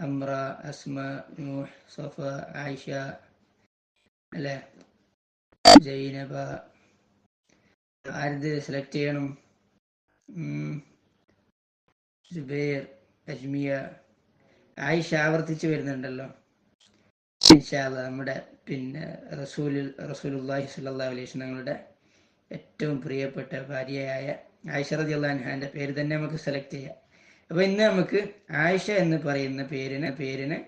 അമ്ര, അസ്മ, നൂഹ്, സഫ, ആയിഷ അല്ലേ, ജൈനബ. ആരത് സെലക്ട് ചെയ്യണം? സുബൈർ, അജ്മിയ, ആയിഷ ആവർത്തിച്ച് വരുന്നുണ്ടല്ലോ. ഇൻഷാ അല്ലാഹ് നമ്മുടെ റസൂലുള്ളാഹി സ്വല്ലല്ലാഹു അലൈഹി വസല്ലം തങ്ങളുടെ ഏറ്റവും പ്രിയപ്പെട്ട ഭാര്യയായ ആയിഷ റളിയല്ലാഹു അൻഹാന്റെ പേര് തന്നെ നമുക്ക് സെലക്ട് ചെയ്യാം. അപ്പോൾ ഇന്ന് നമുക്ക് ആയിഷ എന്ന് പറയുന്ന പേരിനെ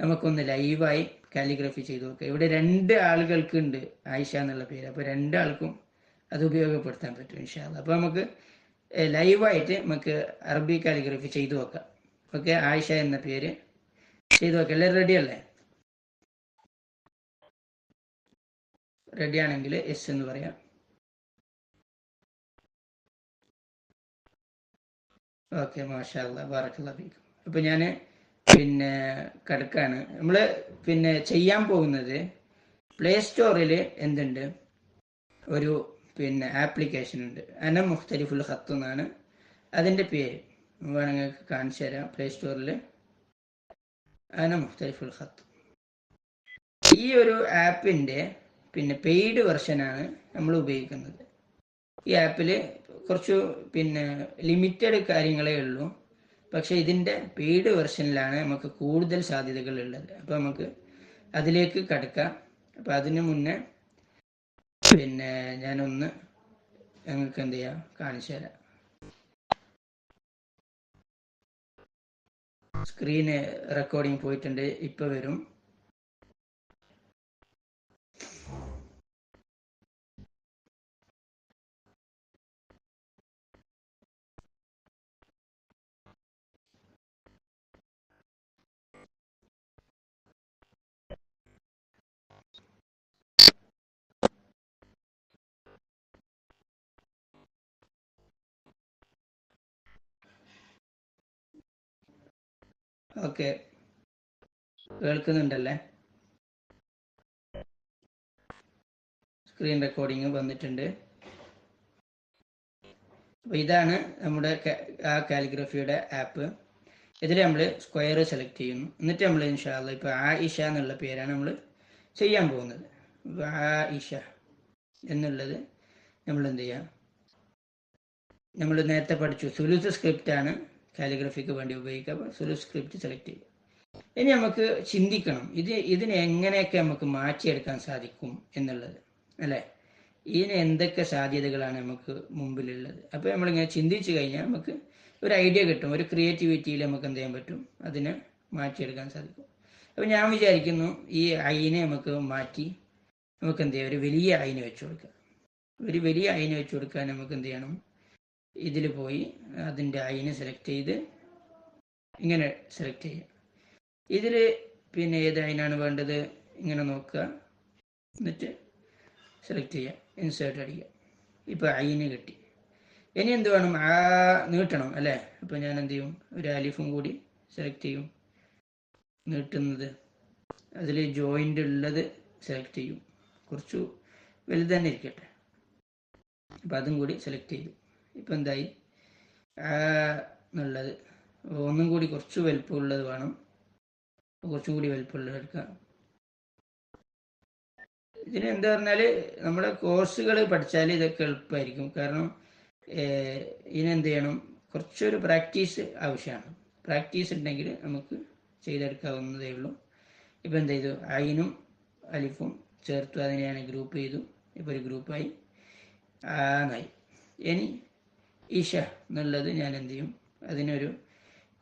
നമുക്കൊന്ന് ലൈവായി കാലിഗ്രഫി ചെയ്തു നോക്കാം. ഇവിടെ 2 ആളുകൾക്ക് ഉണ്ട് ആയിഷ എന്നുള്ള പേര്. അപ്പോൾ 2 ആൾക്കും അത് ഉപയോഗപ്പെടുത്താൻ പറ്റും ഇൻഷാ അല്ലാഹ്. അപ്പോൾ നമുക്ക് ലൈവായിട്ട് നമുക്ക് അറബി കാലിഗ്രഫി ചെയ്തു നോക്കാം. ഓക്കെ, ആയിഷ എന്ന പേര് ചെയ്തു നോക്കാം. എല്ലാവരും റെഡി അല്ലേ? റെഡി ആണെങ്കിൽ എസ് എന്ന് പറയാം. ഓക്കെ, മാഷാ അല്ലാഹ്, ബറക്കല്ലാഹു ഫീക്കും. അപ്പോൾ ഞാൻ കിടക്കാണ്. നമ്മൾ ചെയ്യാൻ പോകുന്നത് പ്ലേ സ്റ്റോറിൽ എന്തുണ്ട്, ഒരു ആപ്ലിക്കേഷൻ ഉണ്ട്. അന മുഖ്തലിഫുൽ ഖത്ത് എന്നാണ് അതിൻ്റെ പേര്. വേണമെങ്കിൽ കാണിച്ചു തരാം. പ്ലേ സ്റ്റോറിൽ അന മുഖ്തലിഫുൽ ഖത്ത്, ഈ ഒരു ആപ്പിൻ്റെ പെയ്ഡ് വെർഷനാണ് നമ്മൾ ഉപയോഗിക്കുന്നത്. ഈ ആപ്പിൽ കുറച്ച് ലിമിറ്റഡ് കാര്യങ്ങളേ ഉള്ളൂ. പക്ഷേ ഇതിൻ്റെ പെയ്ഡ് വെർഷനിലാണ് നമുക്ക് കൂടുതൽ സാധ്യതകൾ ഉള്ളത്. അപ്പോൾ നമുക്ക് അതിലേക്ക് കടക്കാം. അപ്പോൾ അതിന് മുന്നേ ഞാനൊന്ന് ഞങ്ങൾക്ക് എന്ത് ചെയ്യാം കാണിച്ചു തരാം. സ്ക്രീന് റെക്കോർഡിങ് പോയിട്ടുണ്ട്, ഇപ്പോൾ വരും. ഓക്കെ, കേൾക്കുന്നുണ്ടല്ലേ? സ്ക്രീൻ റെക്കോർഡിങ് വന്നിട്ടുണ്ട്. അപ്പോൾ ഇതാണ് നമ്മുടെ ആ കാലിഗ്രഫിയുടെ ആപ്പ്. ഇതിൽ നമ്മൾ സ്ക്വയർ സെലക്ട് ചെയ്യുന്നു. എന്നിട്ട് നമ്മൾ ഇൻഷാ അല്ലാഹ് ഇപ്പോൾ ആയിഷ എന്നുള്ള പേരാണ് നമ്മൾ ചെയ്യാൻ പോകുന്നത്. ആയിഷ എന്നുള്ളത് നമ്മൾ എന്ത് ചെയ്യാം, നമ്മൾ നേരത്തെ പഠിച്ചു സുലുസ് സ്ക്രിപ്റ്റാണ് കാലിഗ്രഫിക്ക് വേണ്ടി ഉപയോഗിക്കുക. അപ്പോൾ സുലുസ് സ്ക്രിപ്റ്റ് സെലക്ട് ചെയ്യുക. ഇനി നമുക്ക് ചിന്തിക്കണം, ഇതിനെ എങ്ങനെയൊക്കെ നമുക്ക് മാറ്റിയെടുക്കാൻ സാധിക്കും എന്നുള്ളത്, അല്ലേ? ഇതിന് എന്തൊക്കെ സാധ്യതകളാണ് നമുക്ക് മുമ്പിലുള്ളത്. അപ്പോൾ നമ്മളിങ്ങനെ ചിന്തിച്ചു കഴിഞ്ഞാൽ നമുക്ക് ഒരു ഐഡിയ കിട്ടും. ഒരു ക്രിയേറ്റിവിറ്റിയിൽ നമുക്ക് എന്ത് ചെയ്യാൻ പറ്റും, അതിനെ മാറ്റിയെടുക്കാൻ സാധിക്കും. അപ്പോൾ ഞാൻ വിചാരിക്കുന്നു ഈ ഐനെ നമുക്ക് മാറ്റി നമുക്ക് എന്ത് ചെയ്യാം, ഒരു വലിയ ഐന് വെച്ച് കൊടുക്കുക. ഒരു വലിയ ഐന് വെച്ച് കൊടുക്കാൻ നമുക്ക് എന്ത് ചെയ്യണം, ഇതിൽ പോയി അതിൻ്റെ ഐനെ സെലക്ട് ചെയ്ത് ഇങ്ങനെ സെലക്ട് ചെയ്യുക. ഇതിൽ ഏത് ഐനാണ് വേണ്ടത് ഇങ്ങനെ നോക്കുക, എന്നിട്ട് സെലക്ട് ചെയ്യുക, ഇൻസേർട്ട് അടിക്കുക. ഇപ്പോൾ ഐന് കിട്ടി. ഇനി എന്ത് വേണം, നീട്ടണം അല്ലേ? അപ്പോൾ ഞാൻ എന്ത് ചെയ്യും, ഒരു അലിഫും കൂടി സെലക്ട് ചെയ്യും, നീട്ടുന്നത്. അതിൽ ജോയിൻ്റ് ഉള്ളത് സെലക്ട് ചെയ്യും, കുറച്ച് വലുത് തന്നെ ഇരിക്കട്ടെ. അപ്പോൾ അതും കൂടി സെലക്ട് ചെയ്തു. ഇപ്പോൾ എന്തായി, എന്നുള്ളത് ഒന്നും കൂടി കുറച്ച് വലുപ്പമുള്ളത് വേണം, കുറച്ചും കൂടി വലുപ്പമുള്ളത് എടുക്കാം. ഇതിന് എന്താ പറഞ്ഞാൽ നമ്മുടെ കോഴ്സുകൾ പഠിച്ചാൽ ഇതൊക്കെ എളുപ്പമായിരിക്കും. കാരണം ഇതിനെന്ത് ചെയ്യണം, കുറച്ചൊരു പ്രാക്ടീസ് ആവശ്യമാണ്. പ്രാക്ടീസ് ഉണ്ടെങ്കിൽ നമുക്ക് ചെയ്തെടുക്കാവുന്നതേ ഉള്ളൂ. ഇപ്പോൾ എന്ത് ചെയ്തു, ഐനും അലിഫും ചേർത്തു, അതിനെയാണ് ഗ്രൂപ്പ് ചെയ്തു. ഇപ്പോൾ ഒരു ഗ്രൂപ്പായി ആയി. ഇനി ഈശ എന്നുള്ളത് ഞാൻ എന്ത് ചെയ്യും, അതിനൊരു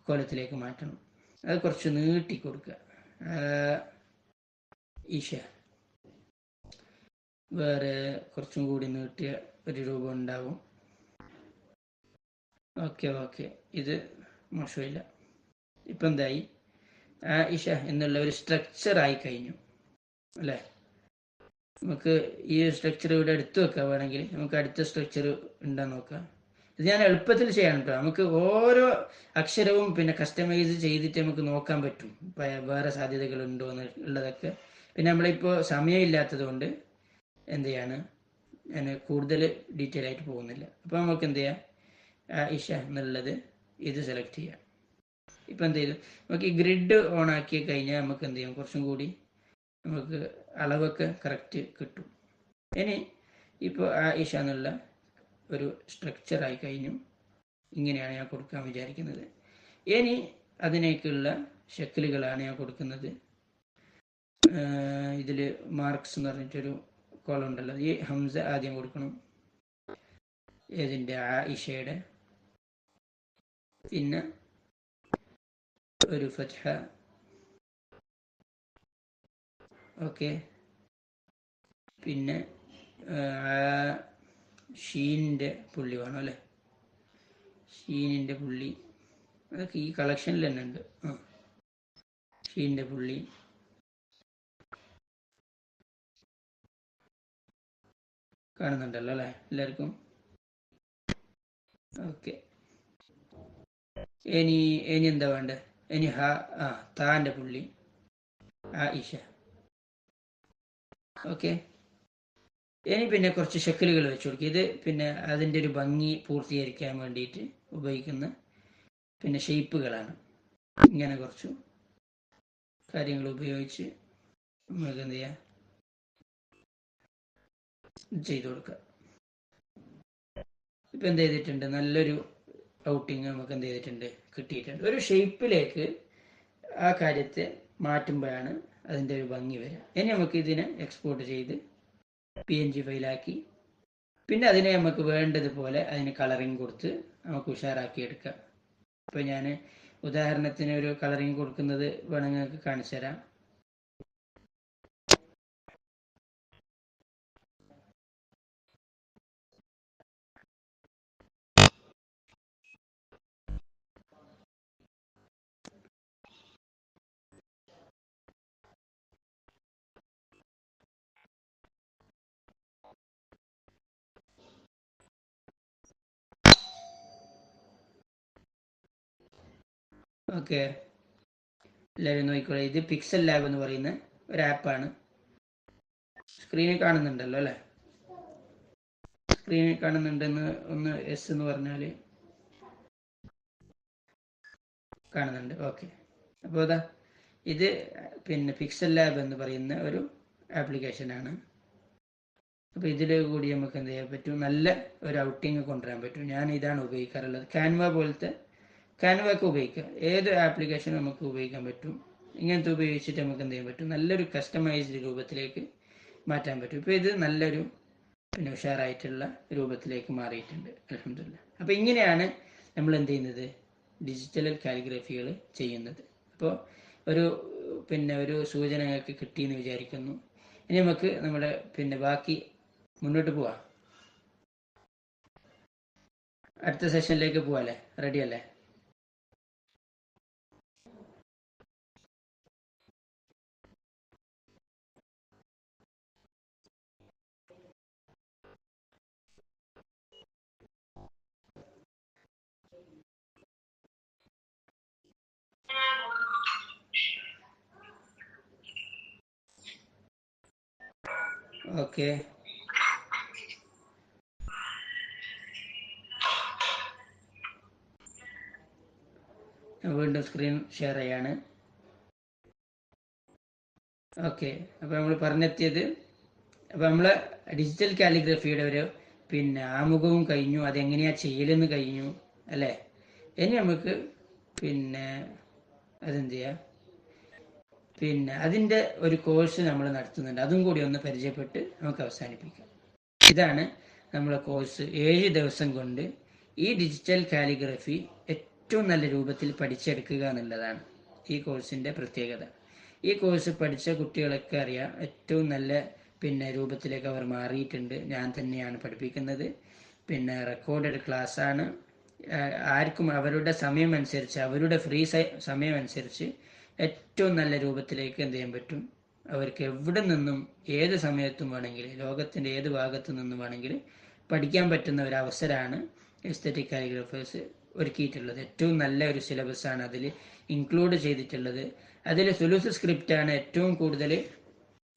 കോലത്തിലേക്ക് മാറ്റണം. അത് കുറച്ച് നീട്ടി കൊടുക്കുക. ഈശ വേറെ കുറച്ചും കൂടി നീട്ടിയ ഒരു രൂപം ഉണ്ടാവും. ഓക്കെ, ഇത് മോശമില്ല. ഇപ്പം എന്തായി, ഈശ എന്നുള്ള ഒരു സ്ട്രക്ചറായി കഴിഞ്ഞു, അല്ലേ? നമുക്ക് ഈ സ്ട്രക്ചർ ഇവിടെ എടുത്തു വെക്കാം. വേണമെങ്കിൽ നമുക്ക് അടുത്ത സ്ട്രക്ചർ ഉണ്ടെന്ന് നോക്കാം. ഇത് ഞാൻ എളുപ്പത്തിൽ ചെയ്യണം കേട്ടോ. നമുക്ക് ഓരോ അക്ഷരവും കസ്റ്റമൈസ് ചെയ്തിട്ട് നമുക്ക് നോക്കാൻ പറ്റും വേറെ സാധ്യതകൾ ഉണ്ടോ എന്നുള്ളതൊക്കെ. നമ്മളിപ്പോൾ സമയമില്ലാത്തത് കൊണ്ട് എന്ത് ചെയ്യാണ്, ഞാൻ കൂടുതൽ ഡീറ്റെയിൽ ആയിട്ട് പോകുന്നില്ല. അപ്പോൾ നമുക്ക് എന്ത് ചെയ്യാം, ഇഷ എന്നുള്ളത് ഇത് സെലക്ട് ചെയ്യാം. ഇപ്പം എന്ത് ചെയ്തു, നമുക്ക് ഈ ഗ്രിഡ് ഓൺ ആക്കി കഴിഞ്ഞാൽ നമുക്ക് എന്ത് ചെയ്യാം, കുറച്ചും കൂടി നമുക്ക് അളവൊക്കെ കറക്റ്റ് കിട്ടും. ഇനി ഇപ്പോൾ ഇഷ എന്നുള്ള ഒരു സ്ട്രക്ചറായി കഴിഞ്ഞു. ഇങ്ങനെയാണ് ഞാൻ കൊടുക്കാൻ വിചാരിക്കുന്നത്. ഇനി അതിനേക്കുള്ള ഷെക്കിലുകളാണ് ഞാൻ കൊടുക്കുന്നത്. ഇതിൽ മാർക്സ് എന്ന് പറഞ്ഞിട്ടൊരു കോളം ഉണ്ടല്ലോ, ഈ ഹംസ ആദ്യം കൊടുക്കണം. ഏതിൻ്റെ ആയിഷയുടെ, പിന്നെ ഒരു ഫത്ഹ. ഓക്കെ, പിന്നെ ഷീനിൻ്റെ പുള്ളി വേണം അല്ലേ, ഷീനിൻ്റെ പുള്ളി അതൊക്കെ ഈ കളക്ഷനിൽ തന്നെ ഉണ്ട്. ഷീനിൻ്റെ പുള്ളി, കാണുന്നുണ്ടല്ലോ അല്ലേ എല്ലാവർക്കും? ഓക്കെ, ഇനി എന്താ വേണ്ടത്? ഇനി താൻ്റെ പുള്ളി ആയിഷ. ഓക്കെ, ഇനി പിന്നെ കുറച്ച് ഷെക്കലുകൾ വെച്ച് കൊടുക്കുക. ഇത് പിന്നെ അതിൻ്റെ ഒരു ഭംഗി പൂർത്തീകരിക്കാൻ വേണ്ടിയിട്ട് ഉപയോഗിക്കുന്ന പിന്നെ ഷെയ്പ്പുകളാണ്. ഇങ്ങനെ കുറച്ച് കാര്യങ്ങൾ ഉപയോഗിച്ച് നമുക്ക് എന്ത് ചെയ്യാം, ചെയ്തു കൊടുക്കുക. ഇപ്പം എന്ത് ചെയ്തിട്ടുണ്ട്, നല്ലൊരു ഔട്ടിങ് നമുക്ക് എന്ത് ചെയ്തിട്ടുണ്ട്, കിട്ടിയിട്ടുണ്ട്. ഒരു ഷേപ്പിലേക്ക് ആ കാര്യത്തെ മാറ്റുമ്പോഴാണ് അതിൻ്റെ ഒരു ഭംഗി വരിക. ഇനി നമുക്ക് ഇതിനെ എക്സ്പോർട്ട് ചെയ്ത് PNG ഫയലാക്കി പിന്നെ അതിനെ നമുക്ക് വേണ്ടതുപോലെ അതിന് കളറിങ് കൊടുത്ത് നമുക്ക് ഉഷാറാക്കി എടുക്കാം. ഇപ്പോൾ ഞാൻ ഉദാഹരണത്തിന് ഒരു കളറിങ് കൊടുക്കുന്നത് വേണമെങ്കിൽ നിങ്ങൾക്ക് കാണിച്ചു തരാം. ഓക്കെ, എല്ലാവരും നോക്കിക്കോളെ. ഇത് പിക്സൽ ലാബ് എന്ന് പറയുന്ന ഒരു ആപ്പാണ്. സ്ക്രീനിൽ കാണുന്നുണ്ടല്ലോ അല്ലേ? സ്ക്രീനിൽ കാണുന്നുണ്ടെന്ന് ഒന്ന് എസ് എന്ന് പറഞ്ഞാൽ കാണുന്നുണ്ട്. ഓക്കെ, അപ്പോൾ അതാ ഇത് പിന്നെ പിക്സൽ ലാബ് എന്ന് പറയുന്ന ഒരു ആപ്ലിക്കേഷനാണ്. അപ്പോൾ ഇതിൽ കൂടി നമുക്ക് എന്ത് ചെയ്യാൻ പറ്റും, നല്ല ഒരു ഔട്ടിങ് കൊണ്ടുവരാൻ പറ്റും. ഞാൻ ഇതാണ് ഉപയോഗിക്കാറുള്ളത്. ക്യാൻവ പോലത്തെ, ക്യാൻവയൊക്കെ ഉപയോഗിക്കുക, ഏത് ആപ്ലിക്കേഷൻ നമുക്ക് ഉപയോഗിക്കാൻ പറ്റും. ഇങ്ങനത്തെ ഉപയോഗിച്ചിട്ട് നമുക്ക് എന്ത് ചെയ്യാൻ പറ്റും, നല്ലൊരു കസ്റ്റമൈസ്ഡ് രൂപത്തിലേക്ക് മാറ്റാൻ പറ്റും. ഇപ്പോൾ ഇത് നല്ലൊരു പിന്നെ ഉഷാറായിട്ടുള്ള രൂപത്തിലേക്ക് മാറിയിട്ടുണ്ട്, അൽഹംദുലില്ലാഹ്. അപ്പോൾ ഇങ്ങനെയാണ് നമ്മൾ എന്ത് ചെയ്യുന്നത്, ഡിജിറ്റൽ കാലിഗ്രഫികൾ ചെയ്യുന്നത്. അപ്പോൾ ഒരു സൂചന ഞങ്ങൾക്ക് കിട്ടിയെന്ന് വിചാരിക്കുന്നു. ഇനി നമുക്ക് നമ്മുടെ പിന്നെ ബാക്കി മുന്നോട്ട് പോവാം. അടുത്ത സെഷനിലേക്ക് പോവാല്ലേ? റെഡി അല്ലേ? ഓക്കെ, വീണ്ടും സ്ക്രീൻ ഷെയർ ചെയ്യാണ്. ഓക്കെ, അപ്പോൾ നമ്മൾ പറഞ്ഞെത്തിയത്, അപ്പോൾ നമ്മൾ ഡിജിറ്റൽ കാലിഗ്രഫിയുടെ ഒരു പിന്നെ ആമുഖവും കഴിഞ്ഞു, അതെങ്ങനെയാണ് ചെയ്യലെന്ന് കഴിഞ്ഞു അല്ലേ? ഇനി നമുക്ക് പിന്നെ അതെന്ത് ചെയ്യാം, പിന്നെ അതിൻ്റെ ഒരു കോഴ്സ് നമ്മൾ നടത്തുന്നുണ്ട്, അതും കൂടി ഒന്ന് പരിചയപ്പെട്ട് നമുക്ക് അവസാനിപ്പിക്കാം. ഇതാണ് നമ്മളെ കോഴ്സ്. 7 ദിവസം കൊണ്ട് ഈ ഡിജിറ്റൽ കാലിഗ്രഫി ഏറ്റവും നല്ല രൂപത്തിൽ പഠിച്ചെടുക്കുക എന്നുള്ളതാണ് ഈ കോഴ്സിൻ്റെ പ്രത്യേകത. ഈ കോഴ്സ് പഠിച്ച കുട്ടികളൊക്കെ അറിയാം, ഏറ്റവും നല്ല പിന്നെ രൂപത്തിലേക്ക് അവർ മാറിയിട്ടുണ്ട്. ഞാൻ തന്നെയാണ് പഠിപ്പിക്കുന്നത്, പിന്നെ റെക്കോർഡഡ് ക്ലാസ്സാണ്. ആർക്കും അവരുടെ സമയമനുസരിച്ച്, അവരുടെ ഫ്രീ സമയമനുസരിച്ച് ഏറ്റവും നല്ല രൂപത്തിലേക്ക് എന്ത് ചെയ്യാൻ പറ്റും, അവർക്ക് എവിടെ നിന്നും ഏത് സമയത്തും വേണമെങ്കിൽ, ലോകത്തിൻ്റെ ഏത് ഭാഗത്തു നിന്നും വേണമെങ്കിൽ പഠിക്കാൻ പറ്റുന്ന ഒരു അവസരമാണ് എസ്തെറ്റിക് കാലിഗ്രാഫേഴ്സ് ഒരുക്കിയിട്ടുള്ളത്. ഏറ്റവും നല്ല ഒരു സിലബസാണ് അതിൽ ഇൻക്ലൂഡ് ചെയ്തിട്ടുള്ളത്. അതിൽ സുലൂസ് സ്ക്രിപ്റ്റാണ് ഏറ്റവും കൂടുതൽ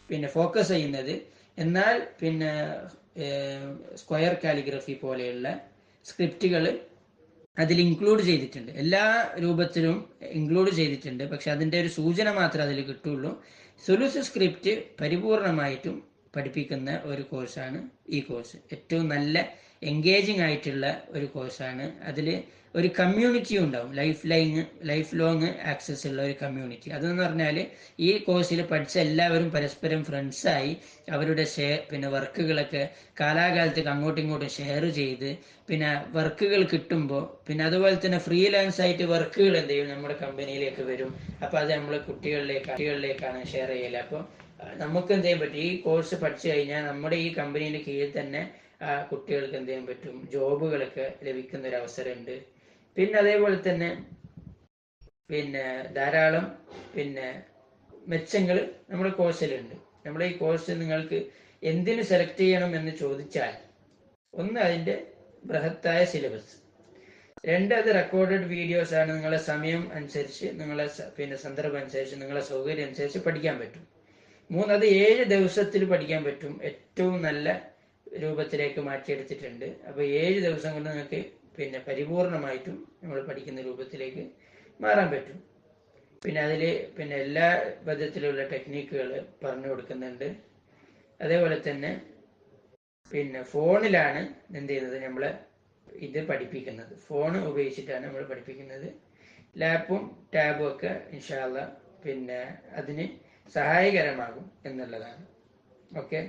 പിന്നെ ഫോക്കസ് ചെയ്യുന്നത്. എന്നാൽ പിന്നെ സ്ക്വയർ കാലിഗ്രഫി പോലെയുള്ള സ്ക്രിപ്റ്റുകൾ അതിൽ ഇൻക്ലൂഡ് ചെയ്തിട്ടുണ്ട്, എല്ലാ രൂപത്തിലും ഇൻക്ലൂഡ് ചെയ്തിട്ടുണ്ട്. പക്ഷെ അതിൻ്റെ ഒരു സൂചന മാത്രമേ അതിൽ കിട്ടുള്ളൂ. സുലൂസ് സ്ക്രിപ്റ്റ് പരിപൂർണമായിട്ടും പഠിപ്പിക്കുന്ന ഒരു കോഴ്സാണ് ഈ കോഴ്സ്. ഏറ്റവും നല്ല എൻഗേജിങ് ആയിട്ടുള്ള ഒരു കോഴ്സാണ്. അതിൽ ഒരു കമ്മ്യൂണിറ്റി ഉണ്ടാവും, ലൈഫ് ലോങ് ആക്സസ് ഉള്ള ഒരു കമ്മ്യൂണിറ്റി. അതെന്ന് പറഞ്ഞാൽ ഈ കോഴ്സിൽ പഠിച്ച എല്ലാവരും പരസ്പരം ഫ്രണ്ട്സായി അവരുടെ പിന്നെ വർക്കുകളൊക്കെ കാലാകാലത്തേക്ക് അങ്ങോട്ടും ഇങ്ങോട്ടും ഷെയർ ചെയ്ത്, പിന്നെ വർക്കുകൾ കിട്ടുമ്പോൾ പിന്നെ അതുപോലെ തന്നെ ഫ്രീലാൻസ് ആയിട്ട് വർക്കുകൾ എന്ത് ചെയ്യും നമ്മുടെ കമ്പനിയിലേക്ക് വരും. അപ്പോൾ അത് നമ്മൾ കുട്ടികളിലേക്കാണ് ഷെയർ ചെയ്യല്. അപ്പോൾ നമുക്ക് എന്ത് ചെയ്യാൻ പറ്റും, ഈ കോഴ്സ് പഠിച്ചു കഴിഞ്ഞാൽ നമ്മുടെ ഈ കമ്പനീൻ്റെ കീഴിൽ തന്നെ കുട്ടികൾക്ക് എന്ത് ചെയ്യാൻ പറ്റും, ജോബുകളൊക്കെ ലഭിക്കുന്ന ഒരു അവസരമുണ്ട്. പിന്നെ അതേപോലെ തന്നെ പിന്നെ ധാരാളം പിന്നെ മെച്ചങ്ങൾ നമ്മുടെ കോഴ്സിലുണ്ട്. നമ്മുടെ ഈ കോഴ്സ് നിങ്ങൾക്ക് എന്തിന് സെലക്ട് ചെയ്യണം എന്ന് ചോദിച്ചാൽ, ഒന്ന് അതിൻ്റെ ബൃഹത്തായ സിലബസ്, രണ്ട് അത് റെക്കോർഡഡ് വീഡിയോസ് ആണ്. നിങ്ങളെ സമയം അനുസരിച്ച്, നിങ്ങളെ പിന്നെ സന്ദർഭം അനുസരിച്ച്, നിങ്ങളെ സൗകര്യം അനുസരിച്ച് പഠിക്കാൻ പറ്റും. മൂന്ന്, അത് 7 ദിവസത്തിൽ പഠിക്കാൻ പറ്റും. ഏറ്റവും നല്ല രൂപത്തിലേക്ക് മാറ്റിയെടുത്തിട്ടുണ്ട്. അപ്പോൾ 7 ദിവസം കൊണ്ട് നിങ്ങൾക്ക് പിന്നെ പരിപൂർണമായിട്ടും നമ്മൾ പഠിക്കുന്ന രൂപത്തിലേക്ക് മാറാൻ പറ്റും. പിന്നെ അതിൽ പിന്നെ എല്ലാ വിധത്തിലുള്ള ടെക്നിക്കുകൾ പറഞ്ഞു കൊടുക്കുന്നുണ്ട്. അതേപോലെ തന്നെ പിന്നെ ഫോണിലാണ് എന്ത് ചെയ്യുന്നത്, നമ്മൾ ഇത് പഠിപ്പിക്കുന്നത്. ഫോൺ ഉപയോഗിച്ചിട്ടാണ് നമ്മൾ പഠിപ്പിക്കുന്നത്. ലാപ്പും ടാബും ഒക്കെ ഇൻഷാ അല്ലാഹ് പിന്നെ അതിന് സഹായകരമാകും എന്നുള്ളതാണ്. ഓക്കെ.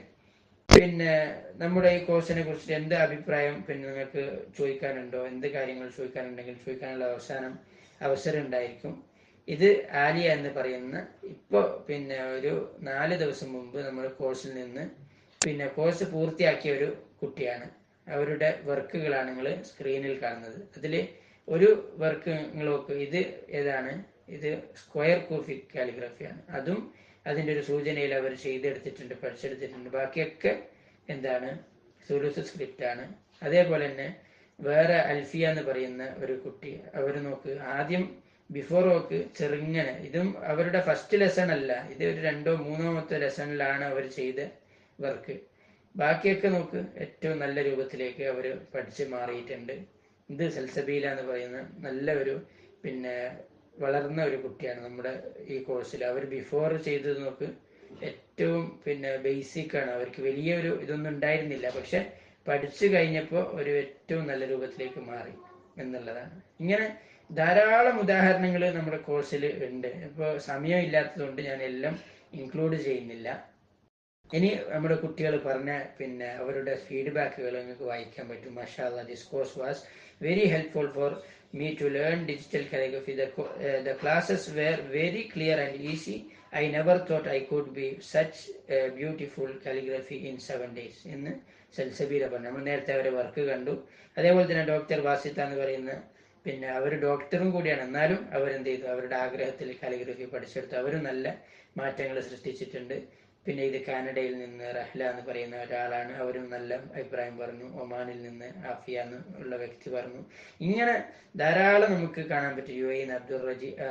പിന്നെ നമ്മുടെ ഈ കോഴ്സിനെ കുറിച്ച് എന്ത് അഭിപ്രായം പിന്നെ നിങ്ങൾക്ക് ചോദിക്കാനുണ്ടോ, എന്ത് കാര്യങ്ങൾ ചോദിക്കാനുണ്ടെങ്കിൽ ചോദിക്കാനുള്ള അവസരം ഉണ്ടായിരിക്കും. ഇത് ആലിയ എന്ന് പറയുന്ന ഇപ്പോൾ പിന്നെ ഒരു 4 ദിവസം മുമ്പ് നമ്മൾ കോഴ്സിൽ നിന്ന് പിന്നെ കോഴ്സ് പൂർത്തിയാക്കിയ ഒരു കുട്ടിയാണ്. അവരുടെ വർക്കുകളാണ് നിങ്ങൾ സ്ക്രീനിൽ കാണുന്നത്. അതിൽ ഒരു വർക്ക് നിങ്ങൾ നോക്ക്, ഇത് ഏതാണ്, ഇത് സ്ക്വയർ കൂഫിക് കാലിഗ്രഫിയാണ്. അതും അതിൻ്റെ ഒരു സൂചനയിൽ അവർ ചെയ്തെടുത്തിട്ടുണ്ട്, പഠിച്ചെടുത്തിട്ടുണ്ട്. ബാക്കിയൊക്കെ എന്താണ്, സുലൂസ് സ്ക്രിപ്റ്റ് ആണ്. അതേപോലെ തന്നെ വേറെ അൽഫിയ എന്ന് പറയുന്ന ഒരു കുട്ടി, അവർ നോക്ക്, ആദ്യം ബിഫോർ വർക്ക് ചെറുങ്ങനെ, ഇതും അവരുടെ ഫസ്റ്റ് ലെസൺ അല്ല, ഇത് ഒരു 2ഓ 3ഓ ലെസണിലാണ് അവർ ചെയ്ത വർക്ക്. ബാക്കിയൊക്കെ നോക്ക്, ഏറ്റവും നല്ല രൂപത്തിലേക്ക് അവർ പഠിച്ച് മാറിയിട്ടുണ്ട്. ഇത് സൽസബീല എന്ന് പറയുന്ന നല്ല ഒരു പിന്നെ വളർന്ന ഒരു കുട്ടിയാണ് നമ്മുടെ ഈ കോഴ്സിൽ. അവർ ബിഫോർ ചെയ്തത് നോക്ക്, ഏറ്റവും പിന്നെ ബേസിക് ആണ്. അവർക്ക് വലിയൊരു ഇതൊന്നും ഉണ്ടായിരുന്നില്ല, പക്ഷെ പഠിച്ചു കഴിഞ്ഞപ്പോൾ ഒരു ഏറ്റവും നല്ല രൂപത്തിലേക്ക് മാറി എന്നുള്ളതാണ്. ഇങ്ങനെ ധാരാളം ഉദാഹരണങ്ങൾ നമ്മുടെ കോഴ്സിൽ ഉണ്ട്. ഇപ്പോൾ സമയം ഇല്ലാത്തതുകൊണ്ട് ഞാൻ എല്ലാം ഇൻക്ലൂഡ് ചെയ്യുന്നില്ല. ഇനി നമ്മുടെ കുട്ടികൾ പറഞ്ഞ പിന്നെ അവരുടെ ഫീഡ്ബാക്കുകൾ നിങ്ങൾക്ക് വായിക്കാൻ പറ്റും. മാഷാ അല്ലാഹ്, this course was very helpful for me to learn digital calligraphy. The classes were very clear and easy. I never thought I could be such beautiful calligraphy in 7 days എന്ന് സൽസബീല പറഞ്ഞു. നമ്മൾ നേരത്തെ അവരെ വർക്ക് കണ്ടു. അതേപോലെ തന്നെ ഡോക്ടർ വാസിത്ത എന്ന് പറയുന്ന പിന്നെ അവർ ഡോക്ടറും കൂടിയാണ്, എന്നാലും അവരെന്ത് ചെയ്തു, അവരുടെ ആഗ്രഹത്തിൽ കാലിഗ്രഫി പഠിച്ചെടുത്തു. അവരും നല്ല മാറ്റങ്ങൾ സൃഷ്ടിച്ചിട്ടുണ്ട്. പിന്നെ ഇത് കാനഡയിൽ നിന്ന് റഹ്ല എന്ന് പറയുന്ന ഒരാളാണ്, അവരും നല്ല അഭിപ്രായം പറഞ്ഞു. ഒമാനിൽ നിന്ന് ആഫിയ എന്നുള്ള വ്യക്തി പറഞ്ഞു. ഇങ്ങനെ ധാരാളം നമുക്ക് കാണാൻ പറ്റും. UAE